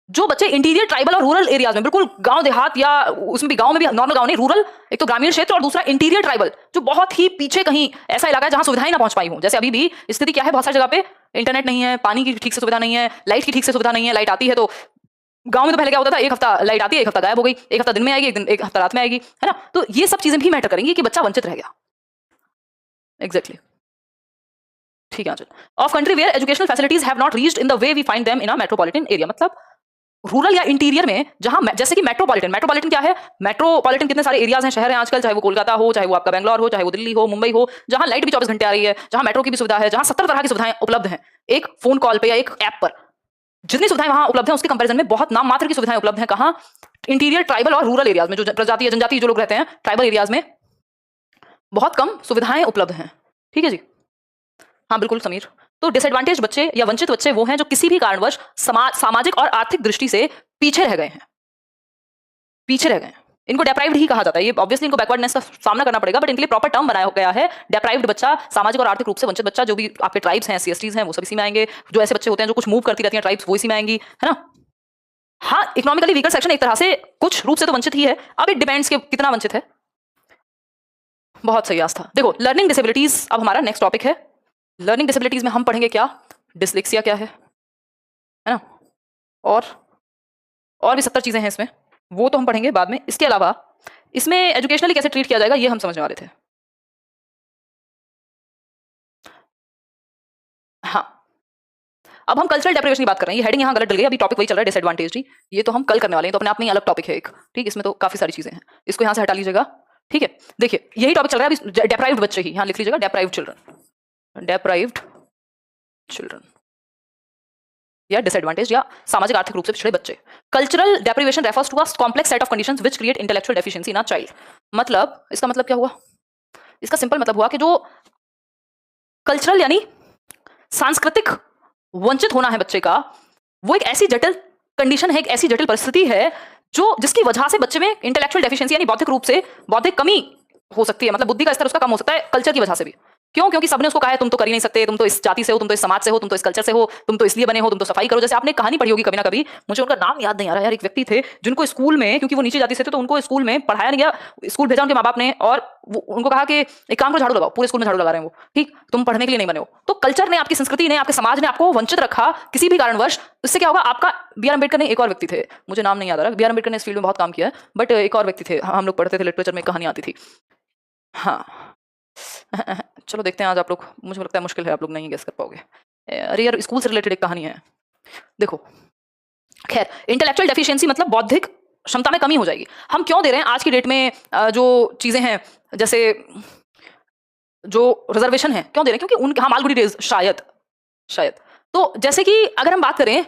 जो बच्चे इंटीरियर ट्राइबल और rural areas में, बिल्कुल गांव देहात या उसमें भी गांव में भी नॉर्मल गांव नहीं, रूरल, एक तो ग्रामीण क्षेत्र और दूसरा इंटीरियर ट्राइबल, जो बहुत ही पीछे कहीं ऐसा इलाका है जहां सुविधाएं ना पहुंच पाई हूं। जैसे अभी भी स्थिति क्या है, बहुत सारी जगह पे इंटरनेट नहीं है, पानी की ठीक से सुविधा नहीं है, लाइट की ठीक से सुविधा नहीं है। लाइट आती है तो गांव में तो पहले क्या होता था, एक हफ्ता लाइट आती है, एक हफ्ता गायब हो गई, एक हफ्ता दिन में आएगी, एक हफ्ता रात में आएगी, है ना। तो ये सब चीजें भी मैटर करेंगी कि बच्चा वंचित रह गया। एग्जैक्टली, ठीक है। Of country where educational facilities have not reached in the way we find them in a metropolitan area, मतलब रूरल या इंटीरियर में जहां, जैसे कि मेट्रोपॉलिटन, मेट्रोपॉलिटन क्या है, मेट्रोपॉलिटन कितने सारे एरियाज हैं, शहर हैं आजकल, चाहे वो कोलकाता हो, चाहे वो आपका बेंगलोर हो, चाहे वो दिल्ली हो, मुंबई हो, जहां लाइट भी 24 घंटे आ रही है, जहां मेट्रो की भी सुविधा है, जहां 70 तरह की सुविधाएं उपलब्ध हैं एक फोन कॉल पे या एक ऐप पर। जितनी सुविधाएं वहां उपलब्ध हैं उसके कंपैरिजन में बहुत नाम मात्र की सुविधाएं उपलब्ध हैं कहां, इंटीरियर ट्राइबल और रूरल एरियाज में, जो प्रजाति जनजाति जो लोग रहते हैं ट्राइबल एरियाज में बहुत कम सुविधाएं उपलब्ध हैं। ठीक है जी, हाँ बिल्कुल समीर। तो डिसएडवांटेज बच्चे या वंचित बच्चे वो हैं जो किसी भी कारणवश सामाजिक और आर्थिक दृष्टि से पीछे रह गए हैं, पीछे रह गए हैं। इनको डेप्राइव्ड ही कहा जाता है। ये ऑब्वियसली इनको बैकवर्डनेस का सामना करना पड़ेगा, बट इनके लिए प्रॉपर टर्म बनाया गया है डेप्राइव्ड बच्चा, सामाजिक और आर्थिक रूप से वंचित बच्चा। जो भी आपके ट्राइब्स हैं, SC/STs हैं, वो सब इसी में आएंगे। जो ऐसे बच्चे होते हैं जो कुछ मूव करती रहती हैं ट्राइब्स, वो इसी में आएंगी, है ना। हाँ, इकोनॉमिकली वीकर सेक्शन एक तरह से कुछ रूप से तो वंचित ही है, अब इट डिपेंड्स कि कितना वंचित है। बहुत सही आस्था। देखो लर्निंग डिसेबिलिटीज अब हमारा नेक्स्ट टॉपिक है। लर्निंग डिसेबिलिटीज में हम पढ़ेंगे क्या, डिसलेक्सिया क्या है ना, और भी 70 चीजें हैं इसमें, वो तो हम पढ़ेंगे बाद में। इसके अलावा इसमें एजुकेशनली कैसे ट्रीट किया जाएगा ये हम समझने वाले थे। हाँ, अब हम कल्चरल डेप्रिवेशन की बात कर रहे हैं। ये हेडिंग यहाँ गलत डल गई, अभी टॉपिक वही चल रहा है डिसएडवांटेज जी, ये तो हम कल करने वाले हैं, तो अपने आप में ही अलग टॉपिक है एक। ठीक, इसमें तो काफी सारी चीजें हैं, इसको यहाँ से हटा लीजिएगा। ठीक है, देखिए यही टॉपिक चल रहा है अभी, डेप्राइव्ड बच्चे ही, यहाँ लिख लीजिएगा डेप्राइव्ड चिल्ड्रन, डेप्राइव्ड चिल्ड्रन या डिसएडवांटेज या सामाजिक आर्थिक रूप से पिछड़े बच्चे। Cultural deprivation refers to a complex set of conditions which create intellectual deficiency in a child. मतलब इसका मतलब क्या हुआ, इसका सिंपल मतलब हुआ कि जो कल्चरल यानी सांस्कृतिक वंचित होना है बच्चे का, वो एक ऐसी जटिल कंडीशन है, एक ऐसी जटिल परिस्थिति है जो जिसकी वजह से बच्चे में इंटेलेक्चुअल डेफिशिएंसी यानी बौद्धिक रूप से बौद्धिक कमी हो सकती है, मतलब बुद्धि का स्तर उसका कम हो सकता है कल्चर की वजह से भी। क्यों, क्योंकि सबने उसको कहा है तुम तो कर ही नहीं सकते, तुम तो इस जाति से हो, तुम तो इस समाज से हो, तुम तो इस कल्चर से हो, तुम तो इसलिए बने हो, तुम तो सफाई करो। जैसे आपने कहानी पढ़ी होगी कभी ना कभी, मुझे उनका नाम याद नहीं आ रहा यार, एक व्यक्ति थे जिनको स्कूल में, क्योंकि वो नीचे जाति से थे तो उनको स्कूल में पढ़ाया नहीं गया, स्कूल भेजा उनके माँ बाप ने, और उनको कहा कि एक काम को झाड़ू लगाओ, पूरे स्कूल में झाड़ू लगा रहे हैं वो, ठीक, तुम पढ़ने के लिए नहीं बने हो। तो कल्चर ने, आपकी संस्कृति ने, आपके समाज ने आपको वंचित रखा किसी भी कारणवश। इससे क्या होगा, आपका B.R. अम्बेडकर ने, एक और व्यक्ति थे, मुझे नाम नहीं याद आ रहा, B.R. अम्बेडकर ने इस फील्ड में बहुत काम किया है, बट एक और व्यक्ति थे, हम लोग पढ़ते थे लिटरेचर में, कहानी आती थी। हाँ चलो देखते हैं आज आप लोग, मुझे लगता है मुश्किल है, आप लोग नहीं गेस कर पाओगे। अरे यार स्कूल से रिलेटेड एक कहानी है, देखो। खैर, इंटेलेक्चुअल डेफिशिएंसी मतलब बौद्धिक क्षमता में कमी हो जाएगी। हम क्यों दे रहे हैं आज की डेट में जो चीजें हैं, जैसे जो रिजर्वेशन है, क्यों दे रहे हैं, क्योंकि उनके, हाँ मालगुडी डेज, शायद तो जैसे कि अगर हम बात करें,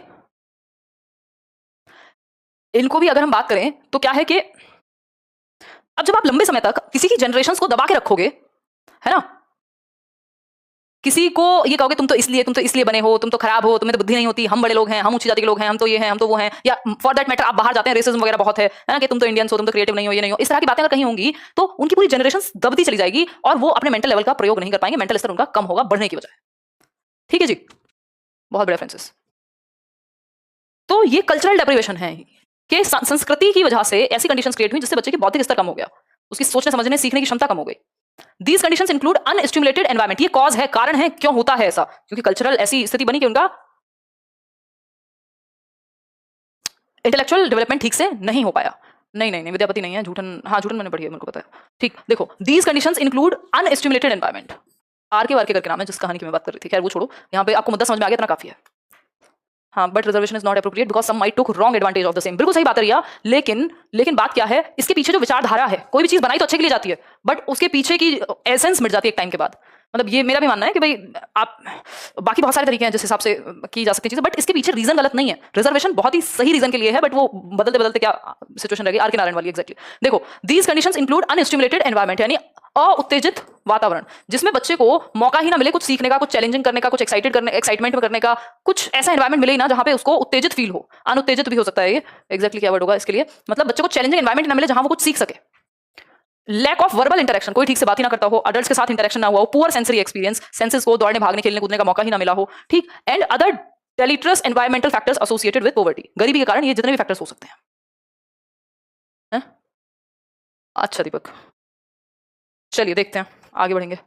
इनको भी अगर हम बात करें तो क्या है कि अब जब आप लंबे समय तक किसी की जनरेशंस को दबा के रखोगे, है ना, किसी को ये कहोगे तुम तो इसलिए बने हो, तुम तो खराब हो, तुम्हें तो बुद्धि नहीं होती, हम बड़े लोग हैं, हम ऊंची जाति के लोग हैं, हम तो ये हैं, हम तो वो हैं, या फॉर दैट मैटर आप बाहर जाते हैं, रेसिज्म वगैरह बहुत है ना, कि तुम तो इंडियंस हो, तुम तो क्रिएटिव नहीं हो, ये नहीं हो, इस तरह की बातें अगर कहीं होंगी तो उनकी पूरी जनरेशन दबती चली जाएगी और वो अपने मेंटल लेवल का प्रयोग नहीं कर पाएंगे, मेंटल स्तर उनका कम होगा बढ़ने की बजाय। ठीक है जी, बहुत बड़े डिफरेंसेस। तो ये कल्चरल डेप्रिवेशन है कि संस्कृति की वजह से ऐसी कंडीशंस क्रिएट हुई जिससे बच्चे की बौद्धिक स्तर कम हो गया, उसकी सोचने समझने सीखने की क्षमता कम हो गई। These conditions include unstimulated environment। ये कॉज है, कारण है क्यों होता है ऐसा, क्योंकि कल्चरल ऐसी स्थिति बनी कि उनका इंटेलेक्चुअल डेवलपमेंट ठीक से नहीं हो पाया। नहीं विद्यापति नहीं है, झूठन, हाँ झूठन मैंने पढ़ी है, मेरे को पता है। ठीक, देखो these conditions include unstimulated environment। R K करके नाम है जिस कहानी की मैं बात कर रही थी, खैर वो छोड़ो, यहाँ पे आपको मुद्दा समझ में आ गया, इतना काफी है। हाँ, but reservation is not appropriate because some might took wrong advantage of the same. बिल्कुल सही बात है रिया, लेकिन बात क्या है, इसके पीछे जो विचारधारा है, कोई भी चीज बनाई तो अच्छे के लिए जाती है, बट उसके पीछे की एसेंस मिट जाती है एक टाइम के बाद। मतलब ये मेरा भी मानना है कि भाई आप बाकी बहुत सारे तरीके हैं जिस हिसाब से की जा सकती चीजें, बट इसके पीछे रीजन गलत नहीं है। रिजर्वेशन बहुत ही सही रीजन के लिए है, बट वो बदलते बदलते क्या सिचुएशन रहेगी, आर के नारायण वाली एग्जैक्टली। देखो, दीज कंडीशंस इंक्लूड अनस्टिमुलेटेड एनवायरमेंट, यानी अउत्तेजित वातावरण, जिसमें बच्चे को मौका ही ना मिले कुछ सीखने का, कुछ चैलेंजिंग करने का, कुछ एक्साइटमेंट में करने का, कुछ ऐसा एनवायरमेंट मिले ही ना जहां पे उसको उत्तेजित फील हो। अनुत्तेजित भी हो सकता है ये, एग्जैक्टली क्या वर्ड होगा इसके लिए, मतलब बच्चे को चैलेंजिंग एनवायरमेंट ना मिले जहां वो कुछ सीख सके। लैक ऑफ वर्बल इंटरेक्शन, कोई ठीक से बात ही ना करता हो, अडल्ट्स के साथ इंटरेक्शन ना हुआ हो, पुअर सेंसरी एक्सपीरियंस, सेंसेस को दौड़ने भागने खेलने कूदने का मौका ही ना मिला हो, ठीक, and other deleterious environmental factors associated with poverty, गरीबी के कारण ये जितने भी फैक्टर्स हो सकते हैं। अच्छा दीपक, चलिए देखते हैं, आगे बढ़ेंगे।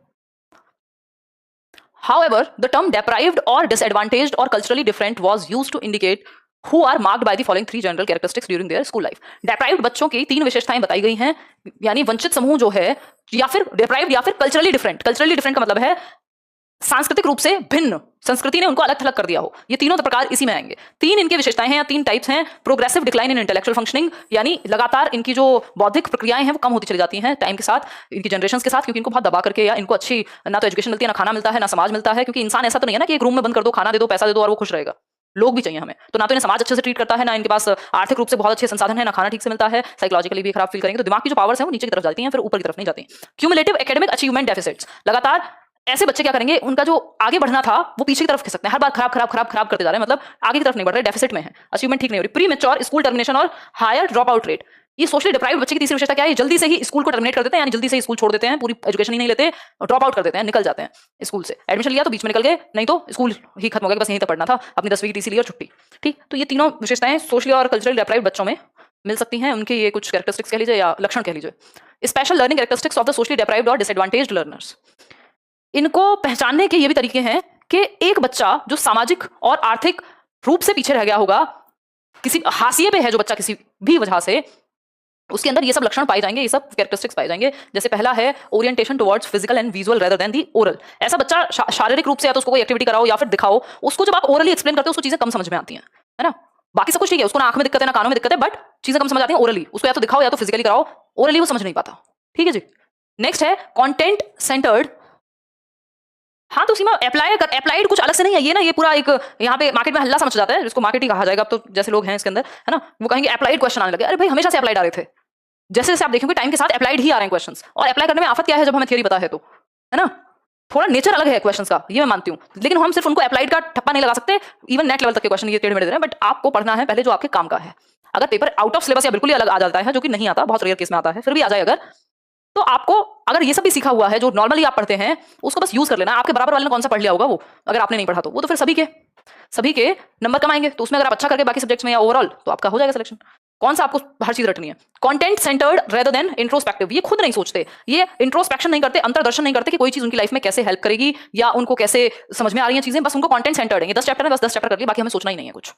However, the term deprived or disadvantaged or culturally different was used to indicate who are marked by the following three general characteristics during their school life. Deprived बच्चों की तीन विशेषताएं बताई गई हैं, यानी वंचित समूह जो है, या फिर deprived या फिर culturally different। culturally different का मतलब है सांस्कृतिक रूप से भिन्न, संस्कृति ने उनको अलग थलग कर दिया हो। ये तीनों प्रकार इसी में आएंगे। तीन इनके विशेषताएं हैं या तीन टाइप्स हैं। Progressive decline in intellectual functioning, यानी लगातार इनकी जो बौद्धिक प्रक्रियाएं हैं वो कम होती चली जाती हैं टाइम के साथ, इनकी जनरेशन के साथ, क्योंकि इनको बहुत दबा करके या इनको अच्छी ना तो एजुकेशन मिलती है, ना खाना मिलता है, ना समाज मिलता है। क्योंकि इंसान ऐसा तो नहीं है ना कि एक रूम में बंद कर दो, खाना दे दो, पैसा दे दो और वो खुश रहेगा। लोग भी चाहिए हमें, तो ना तो इन्हें समाज अच्छे से ट्रीट करता है, ना इनके पास आर्थिक रूप से बहुत अच्छे संसाधन है, ना खाना ठीक से मिलता है, साइकोलॉजिकली भी खराब फील करेंगे, तो दिमाग की जो पावर्स है वो नीचे की तरफ जाती हैं, फिर ऊपर की तरफ नहीं जाती। क्यूमुलेटिव एकेडमिक अचीवमेंट डेफिसिट्स, लगातार ऐसे बच्चे क्या करेंगे, उनका जो आगे बढ़ना था वो पीछे की तरफ खिसकते हैं, हर बार खराब खराब खराब खराब करते जा रहे हैं, मतलब आगे की तरफ नहीं बढ़ रहे, डेफिसिट में है, अचीवमेंट ठीक नहीं हो रही। प्री मैच्योर स्कूल टर्मिनेशन और हायर ड्रॉप आउट रेट, ये सोशली डिप्राइव्ड बच्चे की तीसरी विशेषता क्या है, जल्दी से ही स्कूल को टर्मिनेट कर देते हैं, यानी जल्दी से ही स्कूल छोड़ देते हैं, पूरी एजुकेशन ही नहीं लेते, ड्रॉप आउट कर देते हैं, निकल जाते हैं स्कूल से। एडमिशन लिया तो बीच में निकल गए, नहीं तो स्कूल ही खत्म हो गया, बस यहीं तक पढ़ना था, अपनी 10वीं की टीसी ली और छुट्टी। ठीक, तो ये तीनों विशेषताएं सोशली और कल्चरली डिप्राइव्ड बच्चों में मिल सकती हैं। उनके ये कुछ कैरेक्टरिस्टिक्स कह लीजिए या लक्षण कह लीजिए। Special learning characteristics of the socially deprived और डिसएडवांटेज्ड लर्नर्स, इनको पहचानने के ये भी तरीके हैं कि एक बच्चा जो सामाजिक और आर्थिक रूप से पीछे रह गया होगा, किसी हाशिए पे है जो बच्चा किसी भी वजह से, उसके अंदर ये सब लक्षण पाए जाएंगे, ये सब कैरेक्टरिस्टिक्स पाए जाएंगे। जैसे पहला है orientation towards physical and visual rather than the oral. ऐसा बच्चा शारीरिक रूप से या तो उसको कोई एक्टिविटी कराओ या फिर दिखाओ, उसको जब आप ओरली एक्सप्लेन करते हो उसको चीजें कम समझ में आती हैं, है ना। बाकी सब कुछ ठीक है, उसको ना आंख में दिक्कत है ना कानों में दिक्कत है, बट चीजें कम समझ आती हैं ओरली। उसको या तो दिखाओ या तो फिजिकली कराओ, ओरली वो समझ नहीं पाता। ठीक है जी। नेक्स्ट है कॉन्टेंट सेंटर्ड। हाँ तो सीमा अप्लाइड कुछ अलग से नहीं है ये ना, ये पूरा एक यहाँ पे मार्केट में हल्ला समझ जाता है, जिसको मार्केटिंग कहा जाएगा। अब तो जैसे लोग हैं इसके अंदर, है ना, वो कहेंगे अप्लाइड क्वेश्चन आने लगे। अरे भाई हमेशा से अप्लाइड आ रहे थे, जैसे जैसे आप देखेंगे टाइम के साथ अप्लाइड ही आ रहे हैं क्वेश्चंस। और अप्लाई करने में आफत क्या है, जब हमें थियरी पता है तो, है ना, थोड़ा नेचर अलग है क्वेश्चंस का, ये मैं मानती हूँ, लेकिन हम सिर्फ उनको अप्लाइड का ठप्पा नहीं लगा सकते। इवन नेट लेवल तक के क्वेश्चन ये टेढ़े मेढ़े दे रहे हैं, बट आपको पढ़ना है पहले जो आपके काम का है। अगर पेपर आउट ऑफ सिलेबस या बिल्कुल ही अलग आ जाता है, जो कि नहीं आता, बहुत रेयर केस में आता है, फिर भी आ जाए अगर, तो आपको अगर ये सब भी सीखा हुआ है जो नॉर्मली आप पढ़ते हैं, उसको बस यूज कर लेना। आपके बराबर वाले ने कौन सा पढ़ लिया होगा वो, अगर आपने नहीं पढ़ा तो वो तो फिर सभी के नंबर कम आएंगे। तो उसमें अगर आप अच्छा करके बाकी सब्जेक्ट्स में या ओवरऑल, तो आपका हो जाएगा सिलेक्शन। कौन सा आपको हर चीज रटनी है। Content centred rather than introspective, ये खुद नहीं सोचते, ये इंट्रोस्पेक्शन नहीं करते, अंतर्दर्शन नहीं करते कि कोई चीज उनकी लाइफ में कैसे हेल्प करेगी या उनको कैसे समझ में आ रही है चीजें, बस उनको कंटेंट सेंटर्ड है। 10 चैप्टर है, बस 10 चैप्टर कर लिए, बाकी हमें सोचना ही नहीं है कुछ।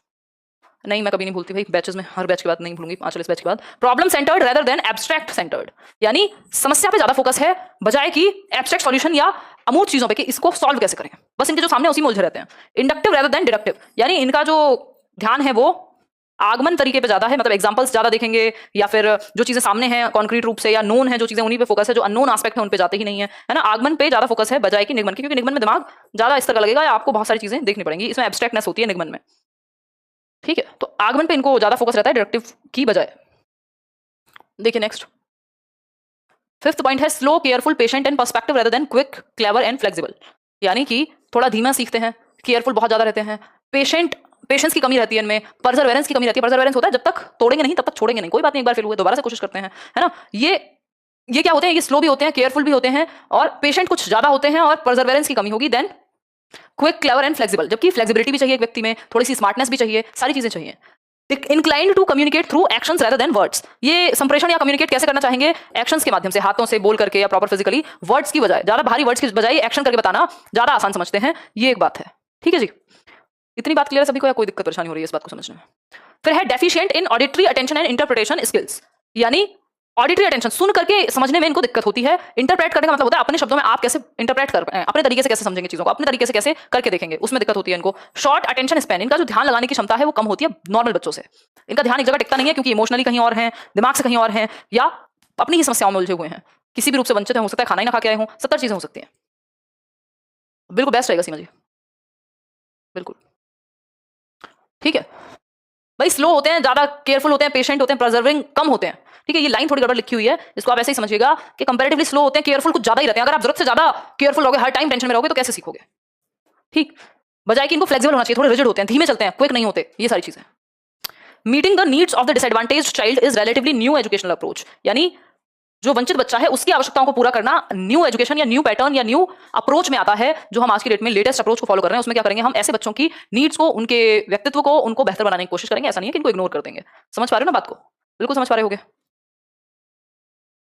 नहीं, मैं कभी नहीं भूलती भाई, बैचेस में हर बैच के बाद नहीं भूलूंगी, आंचल इस बैच के बाद। Problem centred rather than abstract centred, यानी समस्या पे ज्यादा फोकस है बजाय कि एब्स्ट्रैक्ट सॉल्यूशन या अमूर्त चीजों पे कि इसको सॉल्व कैसे करें, बस इनके जो सामने उसी में उलझे रहते हैं। इंडक्टिव रेदर देन डिडक्टिव, यानी इनका जो ध्यान है वो आगमन तरीके पे ज्यादा है, मतलब एग्जांपल्स ज्यादा देखेंगे, या फिर जो चीजें सामने हैं कॉन्क्रीट रूप से या नोन है जो चीजें, उन्हीं पे फोकस है। जो अननोन एस्पेक्ट है उन पे जाते ही नहीं है, है ना। आगमन पे ज्यादा फोकस है बजाय कि निगमन की, क्योंकि निगमन में दिमाग ज्यादा इस तरह लगेगा या आपको बहुत सारी चीजें देखनी पड़ेंगी, इसमें एब्स्ट्रैक्टनेस होती है निगमन में। ठीक है, तो आगमन पे इनको ज्यादा फोकस रहता है डिडक्टिव की बजाय। देखिए नेक्स्ट, फिफ्थ पॉइंट है slow careful patient and perspective rather than quick clever and flexible, यानी कि थोड़ा धीमा सीखते हैं, केयरफुल बहुत ज्यादा रहते हैं, पेशेंस की कमी रहती है इनमें, परजरवेरेंस की कमी रहती है। परजरवेरेंस होता है जब तक तोड़ेंगे नहीं तब तक छोड़ेंगे नहीं, कोई बात नहीं, एक बार फेल हुए दोबारा से कोशिश करते हैं, है ना। ये क्या होते हैं, ये स्लो भी होते हैं, केयरफुल भी होते हैं, और पेशेंट कुछ ज्यादा होते हैं, और परजरवेरेंस की कमी होगी। Then quick clever and flexible, जबकि फ्लेक्सिबिलिटी भी चाहिए एक व्यक्ति में, थोड़ी सी स्मार्टनेस भी चाहिए, सारी चीजें चाहिए। Inclined to communicate through actions rather than words, ये संप्रेषण या कम्युनिकेट कैसे करना चाहेंगे, एक्शंस के माध्यम से, हाथों से बोल करके या प्रॉपर फिजिकली, वर्ड्स की बजाय, ज्यादा भारी वर्ड्स की बजाय एक्शन करके बताना ज्यादा आसान समझते हैं, ये एक बात है। ठीक है जी, इतनी बात क्लियर है सभी को या कोई दिक्कत परेशानी हो रही है इस बात को समझने में। फिर है deficient in auditory attention and interpretation skills, यानी ऑडिटरी अटेंशन, सुन करके समझने में इनको दिक्कत होती है। इंटरप्रेट करने का मतलब होता है अपने शब्दों में आप कैसे इंटरप्रेट कर अपने तरीके से कैसे समझेंगे चीजों को, अपने तरीके से कैसे करके देखेंगे, उसमें दिक्कत होती है इनको। शॉर्ट अटेंशन स्पैन, इनका जो ध्यान लगाने की क्षमता है वो कम होती है नॉर्मल बच्चों से। इनका ध्यान एक जगह टिकता नहीं है क्योंकि इमोशनली कहीं और है, दिमाग से कहीं और है, या अपनी ही समस्याओं में उलझे हुए हैं, किसी भी रूप से वंचित है, हो सकता है खाना ही ना खा के आए हों, 70 चीजें हो सकती हैं। बिल्कुल बेस्ट रहेगा सीमा जी, बिल्कुल ठीक है भाई। स्लो होते हैं, ज्यादा केयरफुल होते हैं, पेशेंट होते हैं, प्रिजर्विंग कम होते हैं। ठीक है, ये लाइन थोड़ी गड़बड़ लिखी हुई है, इसको आप ऐसे ही समझिएगा कि कंपैरेटिवली स्लो होते हैं, केयरफुल कुछ ज्यादा ही रहते हैं। अगर आप जरूरत से ज्यादा केयरफुल रहोगे, हर टाइम टेंशन में रहोगे, तो कैसे सीखोगे? ठीक, बजाय कि इनको फ्लेक्सिबल होना चाहिए, थोड़े रिजिड होते हैं, धीमे चलते हैं, क्विक नहीं होते, ये सारी चीजें। Meeting the needs of the disadvantaged child is relatively new educational approach, यानी जो वंचित बच्चा है उसकी आवश्यकताओं को पूरा करना न्यू एजुकेशन या न्यू पैटर्न या न्यू अप्रोच में आता है, जो हम आज की डेट में लेटेस्ट अप्रोच को फॉलो कर रहे हैं। उसमें क्या करेंगे, हम ऐसे बच्चों की नीड्स को, उनके व्यक्तित्व को, उनको बेहतर बनाने की कोशिश करेंगे। ऐसा नहीं है कि इनको इग्नोर कर देंगे। समझ पा रहे हो ना बात को? बिल्कुल समझ पा रहे होगे।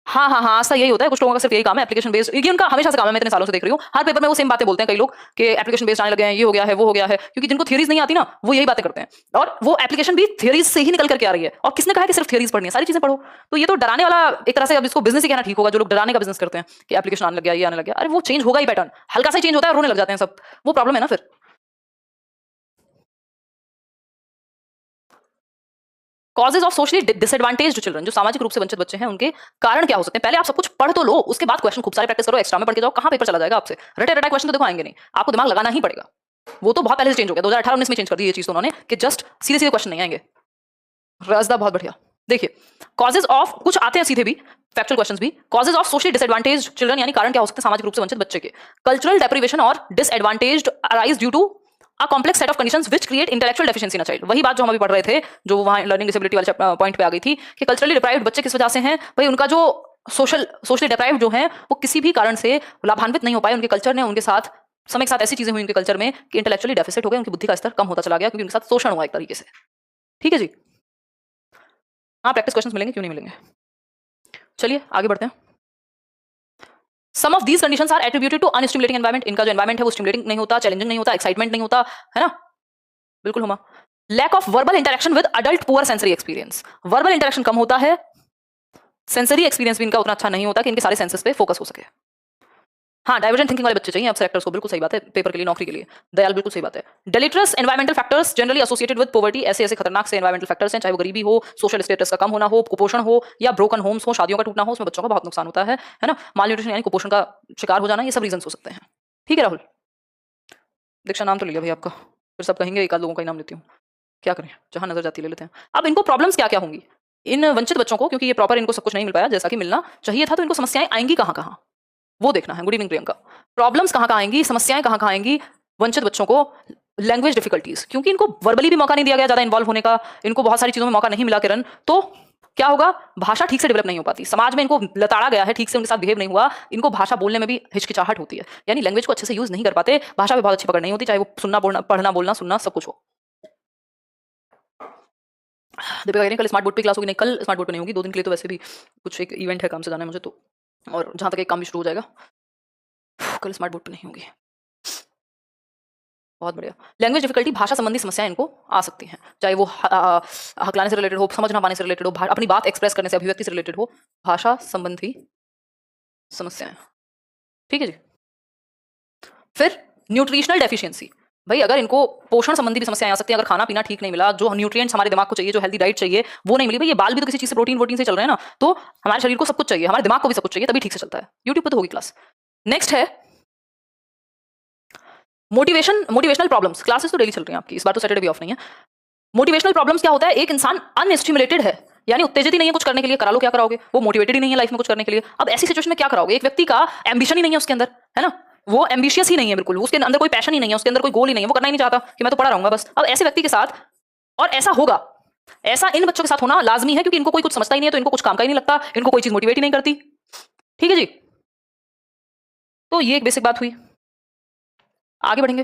हाँ हाँ हाँ, ऐसा यही होता है, कुछ लोगों का सिर्फ यही काम है, एप्लीकेशन बेस्ड। ये उनका हमेशा से काम है, मैं इतने सालों से देख रही हूँ, हर पेपर में वो सेम बातें बोलते हैं कई लोग कि एप्लीकेशन बेस्ड आने लगे हैं, ये हो गया है, वो हो गया है, क्योंकि जिनको थियरीज नहीं आती ना, वो यही बातें करते हैं। और वो एप्लीकेशन भी थियरीज से ही निकल करके आ रही है। और किसने कहा है कि सिर्फ थियरीज पढ़नी है? सारी चीजें पढ़ो। तो ये तो डराने वाला एक तरह से, अब इसको बिजनेस ही कहना ठीक होगा, जो लोग डराने का बिजनेस करते हैं कि एप्लीकेशन आने लग गया, ये आने लग गया। अरे वो चेंज होगा ही, पैटर्न हल्का सा चेंज होता है और रोने लग जाते हैं सब, वो प्रॉब्लम है ना फिर। Causes of socially disadvantaged children, जो सामाजिक रूप से वंचित बच्चे हैं, उनके कारण क्या हो सकते हैं? पहले आप सब कुछ पढ़ तो लो, उसके बाद क्वेश्चन खूब सारे प्रैक्टिस करो, एक्स्ट्रा में पढ़ के जाओ। कहां पेपर चला जाएगा आपसे? रटे रटा क्वेश्चन तो देखो आएंगे नहीं, आपको दिमाग लगाना ही पड़ेगा। वो तो बहुत पहले से चेंज हो गया, 2018-19 में चेंज कर दी ये चीज तो उन्होंने, कि जस्ट सीधे सीधे क्वेश्चन नहीं आएंगे। राजदा बहुत बढ़िया। देखिए, कॉजेज ऑफ, कुछ आते हैं सीधे भी फैक्चुअल क्वेश्चंस भी। Causes of socially disadvantaged children, यानी कारण क्या हो सकते हैं सामाजिक रूप से वंचित बच्चे के? कल्चरल डेप्रिवेशन और disadvantaged arise due to a complex set of conditions which create intellectual deficiency in a child। वही बात जो हम अभी पढ़ रहे थे, जो वहां लर्निंग डिसेबिलिटी वाले पॉइंट पे आ गई थी, कि कल्चरली डिप्राइव्ड बच्चे किस वजह से हैं भाई? उनका जो सोशली डिप्राइव्ड जो है, वो किसी भी कारण से लाभान्वित नहीं हो पाए। उनके कल्चर ने उनके साथ, समय के साथ ऐसी चीजें हुई उनके कल्चर में कि इंटेलेक्चुअली डेफिसिट हो गए, उनकी बुद्धि का स्तर कम होता चला गया, क्योंकि उनके साथ शोषण हुआ एक तरीके से। ठीक है जी, हाँ प्रैक्टिस क्वेश्चन मिलेंगे, क्यों नहीं मिलेंगे। चलिए आगे बढ़ते हैं। Some of these conditions are attributed to unstimulating environment. इनका जो एनवायरनमेंट है वो स्टिमुलेटिंग नहीं होता, चैलेंजिंग नहीं होता, एक्साइटमेंट नहीं होता, है ना? बिल्कुल Huma. Lack of verbal interaction with adult, poor sensory experience. Verbal interaction कम होता है, सेंसरी एक्सपीरियंस भी इनका उतना अच्छा नहीं होता कि इनके सारे सेंसेस पे फोकस हो सके। हाँ, डाइवर्जेंट थिंकिंग वाले बच्चे चाहिए अब सेक्टर्स को, बिल्कुल सही बात है, पेपर के लिए, नौकरी के लिए। दयाल बिल्कुल सही बात है। Deleterious environmental factors generally associated with poverty, ऐसे ऐसे खतरनाक से एनवायरमेंटल फैक्टर्स हैं, चाहे वो गरीबी हो, सोशल स्टेटस का कम होना हो, कुपोषण हो, या ब्रोकन होम्स हो, शादियों का टूटना हो, उसमें बच्चों का बहुत नुकसान होता है ना? माल न्यूट्रिशन यानी कुपोषण का शिकार हो जाना, ये सब रीजन हो सकते हैं। ठीक है राहुल, दीक्षा नाम तो लिया भाई आपका, फिर सब कहेंगे एक आध लोगों का ही नाम लेती हूँ, क्या करें, जहां नजर जाती ले लेते हैं। अब इनको प्रॉब्लम्स क्या क्या होंगी इन वंचित बच्चों को, क्योंकि ये प्रॉपर इनको सब कुछ नहीं मिल पाया जैसा कि मिलना चाहिए था, तो इनको समस्याएं आएंगी कहाँ कहाँ, वो देखना है। Good evening Priyanka. प्रॉब्लम्स कहाँ कहाँ आएंगी, समस्याएं कहाँ कहाँ आएंगी वंचित बच्चों को? लैंग्वेज डिफिकल्टीज, क्योंकि इनको वर्बली भी मौका नहीं दिया गया ज्यादा इन्वॉल्व होने का, इनको बहुत सारी चीजों में मौका नहीं मिला किरण, तो क्या होगा? भाषा ठीक से डेवलप नहीं हो पाती, समाज में इनको लताड़ा गया है, ठीक से उनके साथ बिहेव नहीं हुआ, इनको भाषा बोलने में भी हिचकिचाहट होती है, यानी लैंग्वेज को अच्छे से यूज नहीं कर पाते, भाषा भी बहुत अच्छी पकड़ नहीं होती, चाहे वो सुनना बोलना, पढ़ना बोलना सुनना सब कुछ हो। दीपिका कह रही है कल स्मार्ट बोर्ड पे क्लास होगी। नहीं, कल स्मार्ट बोर्ड पे नहीं होगी, 2 दिन के लिए तो वैसे भी कुछ एक इवेंट है, काम से जाना है मुझे तो, और जहां तक एक काम भी शुरू हो जाएगा, कल स्मार्ट बोर्ड पे नहीं होगी। बहुत बढ़िया। लैंग्वेज डिफिकल्टी, भाषा संबंधी समस्याएं इनको आ सकती हैं, चाहे वो हकलाने से रिलेटेड हो, समझ ना पाने से रिलेटेड हो, अपनी बात एक्सप्रेस करने से, अभिव्यक्ति से रिलेटेड हो, भाषा संबंधी समस्याएं। ठीक है जी। फिर न्यूट्रिशनल डेफिशिएंसी, भाई अगर इनको पोषण संबंधी भी समस्याएं आ सकती है, अगर खाना पीना ठीक नहीं मिला, जो न्यूट्रिएंट्स हमारे दिमाग को चाहिए, जो हेल्दी डाइट चाहिए वो नहीं मिली। भाई ये बाल भी तो किसी चीज से, प्रोटीन वोटीन से चल रहे हैं ना, तो हमारे शरीर को सब कुछ चाहिए, हमारे दिमाग को भी सब कुछ चाहिए, तभी ठीक से चलता है। यूट्यूब पर तो होगी क्लास। नेक्स्ट है मोटिवेशनल प्रॉब्लम्स। क्लासेस तो डेली चल रही हैं आपकी, इस बार तो सैटरडे भी ऑफ नहीं है। मोटिवेशनल प्रॉब्लम्स क्या होता है? एक इंसान अनस्टिमुलेटेड है, यानी उत्तेजित ही नहीं है कुछ करने के लिए, करा लो क्या कराओगे, वो मोटिवेटेड ही नहीं है लाइफ में कुछ करने के लिए। अब ऐसी सिचुएशन में क्या कराओगे? एक व्यक्ति का एम्बिशन ही नहीं है उसके अंदर, है ना, वो एम्बिशियस ही नहीं है बिल्कुल, उसके अंदर कोई पैशन ही नहीं है, उसके अंदर कोई गोल ही नहीं है, वो करना ही नहीं चाहता कि मैं तो पढ़ा रहूंगा बस। अब ऐसे व्यक्ति के साथ, और ऐसा होगा, ऐसा इन बच्चों के साथ होना लाजमी है, क्योंकि इनको कोई कुछ समझता ही नहीं है, तो इनको कुछ काम का ही नहीं लगता, इनको कोई चीज मोटिवेट ही नहीं करती। ठीक है जी, तो ये एक बेसिक बात हुई। आगे बढ़ेंगे।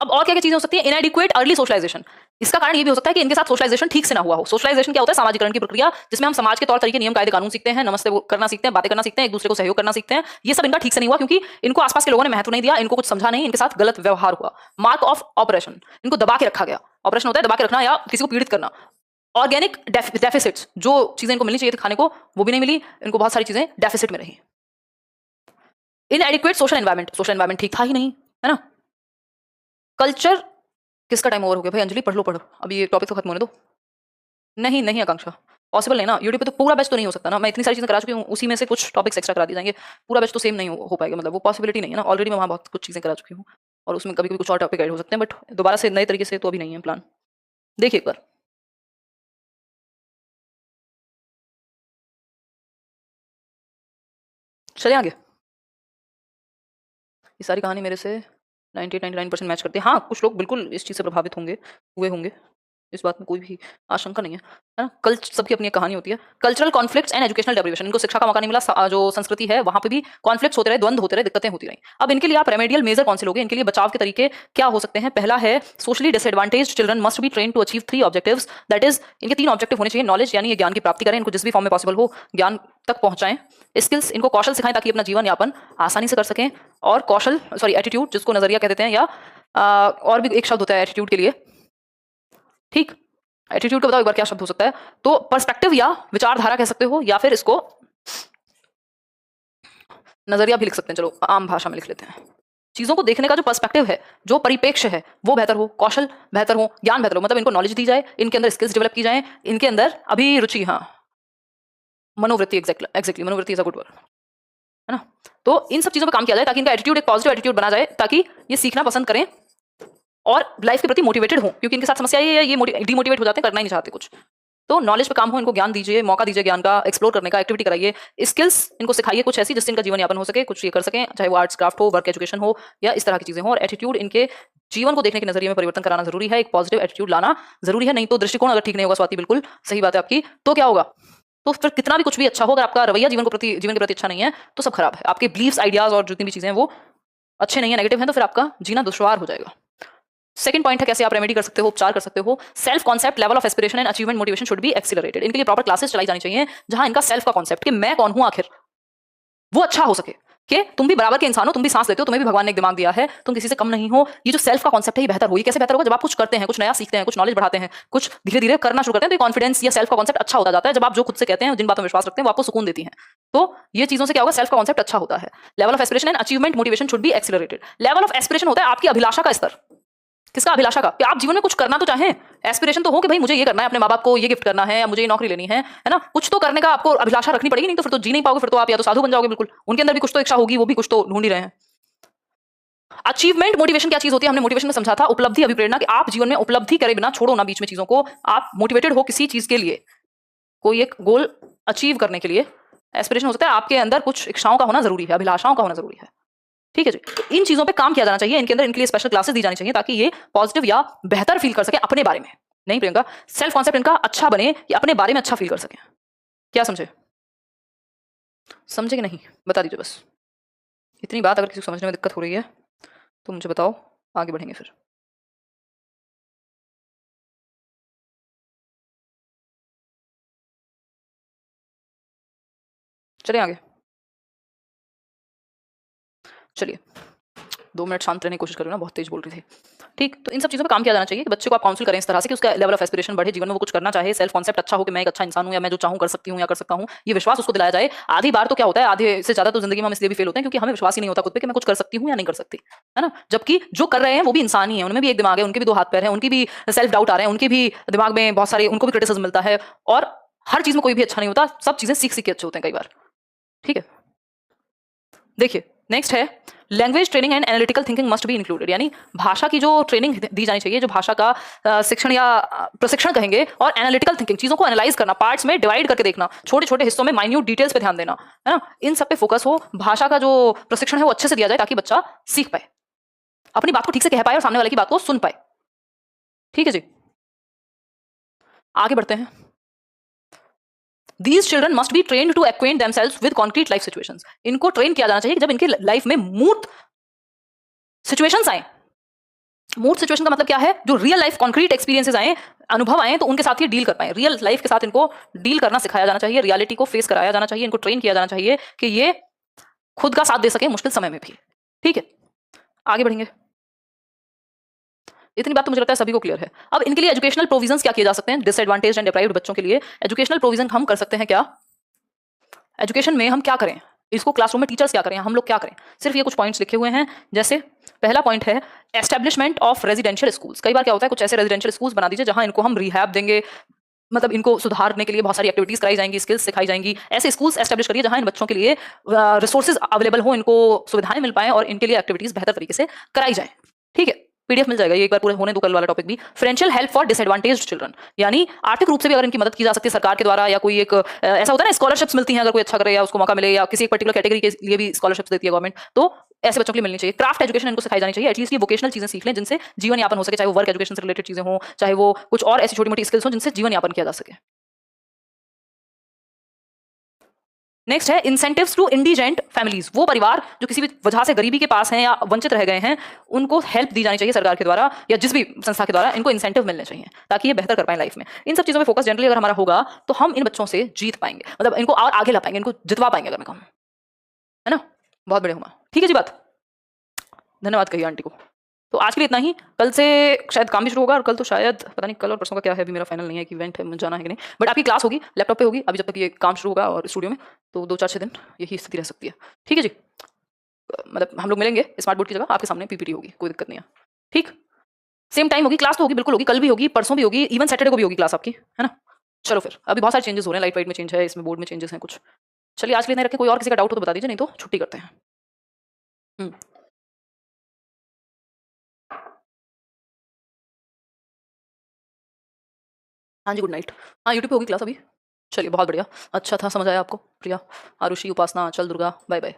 अब और क्या क्या चीजें हो सकती है? Inadequate early socialisation. इसका कारण ये भी हो सकता है कि इनके साथ सोशलाइजेशन ठीक से ना हुआ हो। सोशलाइजेशन क्या होता है? सामाजिकरण की प्रक्रिया, जिसमें हम समाज के तौर तरीके, नियम कायदे कानून सीखते हैं, नमस्ते करना सीखते हैं, बातें करना सीखते हैं, एक दूसरे को सहयोग करना सीखते हैं। ये सब इनका ठीक से नहीं हुआ, क्योंकि इनको आसपास के लोगों ने महत्व नहीं दिया, इनको कुछ समझा नहीं, इनके साथ गलत व्यवहार हुआ। मार्क ऑफ ऑपरेशन, इनको दबा के रखा गया। ऑपरेशन होता है दबा के रखना या किसी को पीड़ित करना। ऑर्गेनिक डेफिसिट्स, जो चीजें इनको मिलनी चाहिए थी खाने को वो भी नहीं मिली, इनको बहुत सारी चीजें डेफिसिट में रही। इनएडिक्वेट सोशल एनवायरमेंट ठीक था ही नहीं, है ना। कल्चर, किसका टाइम ओवर हो गया भाई? अंजलि पढ़ लो, पढ़ो, अभी ये टॉपिक तो खत्म होने दो। नहीं नहीं आकांक्षा, पॉसिबल नहीं ना, यूट्यूब पे तो पूरा बैच तो नहीं हो सकता ना, मैं इतनी सारी चीजें करा चुकी हूँ, उसी में से कुछ टॉपिक्स एक्स्ट्रा करा दिए जाएंगे, पूरा बैच तो सेम नहीं हो पाएगा, मतलब वो पॉसिबिलिटी नहीं है ना, ऑलरेडी मैं वहाँ बहुत कुछ चीजें करा चुकी हूँ और उसमें कभी कभी कुछ और टॉपिक ऐड हो सकते हैं, बट दोबारा से नए तरीके से तो अभी नहीं है प्लान। देखिए एक बार, चले आगे। ये सारी कहानी मेरे से 99% मैच करती है। हाँ, कुछ लोग बिल्कुल इस चीज़ से प्रभावित हुए होंगे, इस बात में कोई भी आशंका नहीं है ना। कल सबकी अपनी एक कहानी होती है। Cultural conflicts and educational deprivation, इनको शिक्षा का मौका नहीं मिला, जो संस्कृति है वहाँ पे भी कॉन्फ्लिक्ट्स होते रहे, द्वंद्व होते रहे, दिक्कतें होती रही। अब इनके लिए आप रेमेडियल मेजर कौन से लोगे, इनके लिए बचाव के तरीके क्या हो सकते हैं? पहला है, socially disadvantaged children must be train to achieve 3 objectives, that is इनके 3 ऑब्जेक्टिव होने चाहिए। नॉलेज यानी ये ज्ञान की प्राप्ति करें, इनको जिस भी फॉर्म में पॉसिबल हो ज्ञान तक पहुंचाएं। स्किल्स, इनको कौशल सिखाएं ताकि अपना जीवन यापन आसानी से कर सकें। और कौशल, सॉरी एटीट्यूड, जिसको नजरिया कह देते हैं, या और भी एक शब्द होता है एटीट्यूड के लिए, ठीक, एटीट्यूड का बताओ एक बार क्या शब्द हो सकता है? तो पर्सपेक्टिव या विचारधारा कह सकते हो, या फिर इसको नजरिया भी लिख सकते हैं, चलो आम भाषा में लिख लेते हैं। चीजों को देखने का जो पर्सपेक्टिव है, जो परिपेक्ष है, वो बेहतर हो, कौशल बेहतर हो, ज्ञान बेहतर हो, मतलब इनको नॉलेज दी जाए, इनके अंदर स्किल्स डेवलप की जाए, इनके अंदर अभिरुचि, हाँ मनोवृत्ति, एग्जैक्टली मनोवृत्ति इज अ गुड वर्ड, है ना। तो इन सब चीजों पर काम किया जाए ताकि इनका एटीट्यूड एक पॉजिटिव एटीट्यूड बना जाए, ताकि ये सीखना पसंद करें और लाइफ के प्रति मोटिवेटेड हो, क्योंकि इनके साथ समस्या ये है, ये डिमोटिवेट हो जाते हैं, करना ही नहीं चाहते कुछ। तो नॉलेज पे काम हो, इनको ज्ञान दीजिए, मौका दीजिए ज्ञान का एक्सप्लोर करने का, एक्टिविटी कराइए, स्किल्स इनको सिखाइए कुछ ऐसी जिससे इनका जीवन यापन हो सके, कुछ ये कर सकें, चाहे वो आर्ट्स क्राफ्ट हो, वर्क एजुकेशन हो, या इस तरह की चीजें हो। और एटीट्यूड, इनके जीवन को देखने के नजरिए में परिवर्तन कराना जरूरी है, एक पॉजिटिव एटीट्यूड लाना जरूरी है, नहीं तो दृष्टिकोण अगर ठीक नहीं होगा, स्वाति बिल्कुल सही बात है आपकी, तो क्या होगा? तो फिर कितना भी कुछ भी अच्छा हो, अगर आपका रवैया जीवन के प्रति अच्छा नहीं है तो सब खराब है, आपके बिलीव्स, आइडियाज और जितनी भी चीजें हैं वो अच्छे नहीं है, नेगेटिव है, तो फिर आपका जीना दुश्वार हो जाएगा। सेकंड पॉइंट है, कैसे आप रेमेडी कर सकते हो, उपचार कर सकते हो। Self concept, level of aspiration and achievement motivation should be accelerated. इनके लिए प्रॉपर क्लासेस चलाई जानी चाहिए जहां इनका सेल्फ का कॉन्सेप्ट कि मैं कौन हूं आखिर, वो अच्छा हो सके, कि तुम भी बराबर के इंसान हो, तुम भी सांस लेते हो, तुम्हें भी भगवान ने एक दिमाग दिया है, तुम किसी से कम नहीं हो। ये जो सेल्फ का कॉन्सेप्ट है ये बेहतर हो। ये कैसे बेहतर होगा? जब आप कुछ करते हैं, कुछ नया सीखते हैं, कुछ नॉलेज बढ़ाते हैं, कुछ धीरे धीरे करना शुरू करते हैं, तो कॉन्फिडेंस या सेल्फ का कॉन्सेप्ट अच्छा होता जाता है। जब आप जो खुद से कहते हैं, जिन बातों में विश्वास रखते हैं, वो आपको सुकून देती हैं। तो ये चीजों से क्या होगा? सेल्फ का कॉन्सेप्ट अच्छा होता है। Level of aspiration and achievement motivation should be accelerated. Level of aspiration होता है आपकी अभिलाषा का स्तर। किसका? अभिलाषा का, कि आप जीवन में कुछ करना तो चाहें, एस्पिरेशन तो हो कि भाई मुझे ये करना है, अपने माँ बाप को ये गिफ्ट करना है, या मुझे ये नौकरी लेनी है ना, कुछ तो करने का आपको अभिलाषा रखनी पड़ेगी, नहीं तो फिर तो जी नहीं पाओगे, फिर तो आप या तो साधु बन जाओगे बिल्कुल। उनके अंदर भी कुछ तो इच्छा होगी, वो भी कुछ तो ढूंढ ही रहे हैं। अचीवमेंट मोटिवेशन क्या चीज होती है? हमने मोटिवेशन में समझा था उपलब्धि, अभिप्रेरणा, कि आप जीवन में उपलब्धि करे बिना छोड़ो ना बीच में चीजों को, आप मोटिवेटेड हो किसी चीज के लिए, कोई एक गोल अचीव करने के लिए। एस्पिरेशन हो सकता है आपके अंदर कुछ इच्छाओं का होना जरूरी है, अभिलाषाओं का होना जरूरी है, ठीक है जी। तो इन चीजों पे काम किया जाना चाहिए, इनके अंदर इनके लिए स्पेशल क्लासेस दी जानी चाहिए ताकि ये पॉजिटिव या बेहतर फील कर सके अपने बारे में। नहीं प्रियंका, सेल्फ कॉन्सेप्ट इनका अच्छा बने कि अपने बारे में अच्छा फील कर सके। क्या समझे? समझे कि नहीं बता दीजिए बस। इतनी बात अगर किसी को समझने में दिक्कत हो रही है तो मुझे बताओ, आगे बढ़ेंगे फिर। चलिए आगे, चलिए 2 मिनट शांत रहने की कोशिश करो ना, बहुत तेज बोल रही थी। ठीक, तो इन सब चीज़ों पे काम किया जाना चाहिए कि बच्चे को आप काउंसिल करें इस तरह से कि उसका लेवल ऑफ एस्पिरेशन बढ़े, जीवन में वो कुछ करना चाहे, सेल्फ कॉन्सेप्ट अच्छा हो कि मैं एक अच्छा इंसान हूँ, या मैं जो चाहूँ कर सकती हूँ या कर सकता हूँ, ये विश्वास उसको दिलाया जाए। आधी बार तो क्या होता है, आधे से ज्यादा तो जिंदगी में हम इसलिए भी फेल होते हैं क्योंकि हमें विश्वास ही नहीं होता खुद पे कि मैं कुछ कर सकती हूँ या नहीं कर सकती, है ना। जबकि जो कर रहे हैं वो भी इंसान ही है, उनमें भी एक दिमाग है, उनके भी 2 हाथ पैर हैं, उनकी भी सेल्फ डाउट आ रहे हैं, उनके भी दिमाग में बहुत सारे, उनको भी क्रिटिसिज्म मिलता है, और हर चीज में कोई भी अच्छा नहीं होता, सब चीजें सीख सीख के अच्छे होते हैं कई बार, ठीक है। देखिए नेक्स्ट है, language training and analytical thinking must be included, यानी भाषा की जो ट्रेनिंग दी जानी चाहिए, जो भाषा का शिक्षण या प्रशिक्षण कहेंगे, और एनालिटिकल थिंकिंग, चीजों को एनालाइज करना, पार्ट्स में डिवाइड करके देखना, छोटे छोटे हिस्सों में माइन्यूट डिटेल्स पे ध्यान देना, है ना, इन सब पे फोकस हो। भाषा का जो प्रशिक्षण है वो अच्छे से दिया जाए ताकि बच्चा सीख पाए, अपनी बात को ठीक से कह पाए और सामने वाले की बात को सुन पाए, ठीक है जी। आगे बढ़ते हैं। These children must be trained to acquaint themselves with concrete life situations. इनको ट्रेन किया जाना चाहिए कि जब इनके लाइफ में मूर्त सिचुएशंस आए, मूर्त सिचुएशन का मतलब क्या है, जो रियल लाइफ कॉन्क्रीट एक्सपीरियंसेस आए, अनुभव आए, तो उनके साथ ये डील कर पाए, रियल लाइफ के साथ इनको डील करना सिखाया जाना चाहिए, रियलिटी को फेस कराया जाना चाहिए, इनको ट्रेन किया जाना चाहिए कि ये खुद का साथ दे सके मुश्किल समय में भी, ठीक है। आगे बढ़ेंगे। इतनी बात तो मुझे लगता है सभी को क्लियर है। अब इनके लिए एजुकेशनल प्रोविजंस क्या किए जा सकते हैं? डिसएडवांटेज एंड डिप्राइव्ड बच्चों के लिए एजुकेशनल प्रोविजन हम कर सकते हैं क्या? एजुकेशन में हम क्या करें? इसको क्लासरूम में टीचर्स क्या करें, हम लोग क्या करें? सिर्फ ये कुछ पॉइंट्स लिखे हुए हैं। जैसे पहला पॉइंट है एस्टेब्लिशमेंट ऑफ रेजिडेंशियल स्कूल्स। कई बार क्या होता है, कुछ ऐसे रेजिडेंशियल स्कूल्स बना दीजिए जहां इनको हम रिहैब देंगे, मतलब इनको सुधारने के लिए बहुत सारी एक्टिविटीज कराई जाएंगी, स्किल्स सिखाई जाएंगी। ऐसे स्कूल्स एस्टेब्लिश करिए जहां इन बच्चों के लिए रिसोर्सेज अवेलेबल हो, इनको सुविधाएं मिल पाएं और इनके लिए एक्टिविटीज बेहतर तरीके से कराई जाए। ठीक है, पीडीएफ मिल जाएगा, ये एक बार पूरे होने दो कल वाला टॉपिक भी। Financial help for disadvantaged children, यानी आर्थिक रूप से भी अगर इनकी मदद की जा सकती है सरकार के द्वारा, या कोई एक ऐसा होता है ना स्कॉलरशिप्स मिलती हैं अगर कोई अच्छा करे या उसको मौका मिले, या किसी एक पर्टिकुलर कैटेगरी के लिए भी स्कॉलरशिप्स देती है गवर्नमेंट, तो ऐसे बच्चों के लिए मिलनी चाहिए। क्राफ्ट एजुकेशन इनको सिखाई जानी चाहिए, एटलीस्ट ये वोकेशनल चीजें सीख लें जिनसे जीवन यापन हो सके, चाहे वो वर्क एजुकेशन से रिलेटेड चीजें हो, चाहे वो कुछ और ऐसी छोटी मोटी स्किल्स हो जिनसे जीवन यापन किया जा सके। नेक्स्ट है इंसेंटिव्स टू इंडिजेंट फैमिलीज, वो परिवार जो किसी भी वजह से गरीबी के पास हैं या वंचित रह गए हैं, उनको हेल्प दी जानी चाहिए सरकार के द्वारा या जिस भी संस्था के द्वारा, इनको इंसेंटिव मिलने चाहिए ताकि ये बेहतर कर पाए लाइफ में। इन सब चीजों पे फोकस जनरली अगर हमारा होगा तो हम इन बच्चों से जीत पाएंगे, मतलब इनको और आगे ला पाएंगे, इनको जितवा पाएंगे अगर मैं कहूँ, है ना। बहुत बड़े हुआ, ठीक है जी बात। धन्यवाद कहिए आंटी को। तो आज के लिए इतना ही, कल से शायद काम भी शुरू होगा, और कल तो शायद पता नहीं कल और परसों का क्या है, अभी मेरा फाइनल नहीं है कि इवेंट है, मुझे जाना है कि नहीं, बट आपकी क्लास होगी, लैपटॉप पे होगी अभी जब तक ये काम शुरू होगा और स्टूडियो में, तो 2-4-6 दिन यही स्थिति रह सकती है। ठीक है जी, मतलब हम लोग मिलेंगे स्मार्ट बोर्ड की जगह, आपके सामने पीपीटी होगी, कोई दिक्कत नहीं है। ठीक, सेम टाइम होगी, क्लास तो होगी, बिल्कुल होगी, कल भी होगी, परसों भी होगी, इवन सैटरडे को भी होगी क्लास आपकी, है ना। चलो फिर, अभी बहुत सारे चेंजेस हो रहे हैं, लाइट वाइट में चेंज है, इसमें बोर्ड में चेंजेस हैं कुछ। चलिए आज के लिए नहीं रखें, कोई और किसी का डाउट हो तो बता दीजिए, नहीं तो छुट्टी करते हैं। हाँ जी, गुड नाइट। हाँ, यूट्यूब पे होगी क्लास अभी। चलिए बहुत बढ़िया, अच्छा था, समझ आया आपको? प्रिया, आरुषि, उपासना, चल दुर्गा, बाय बाय।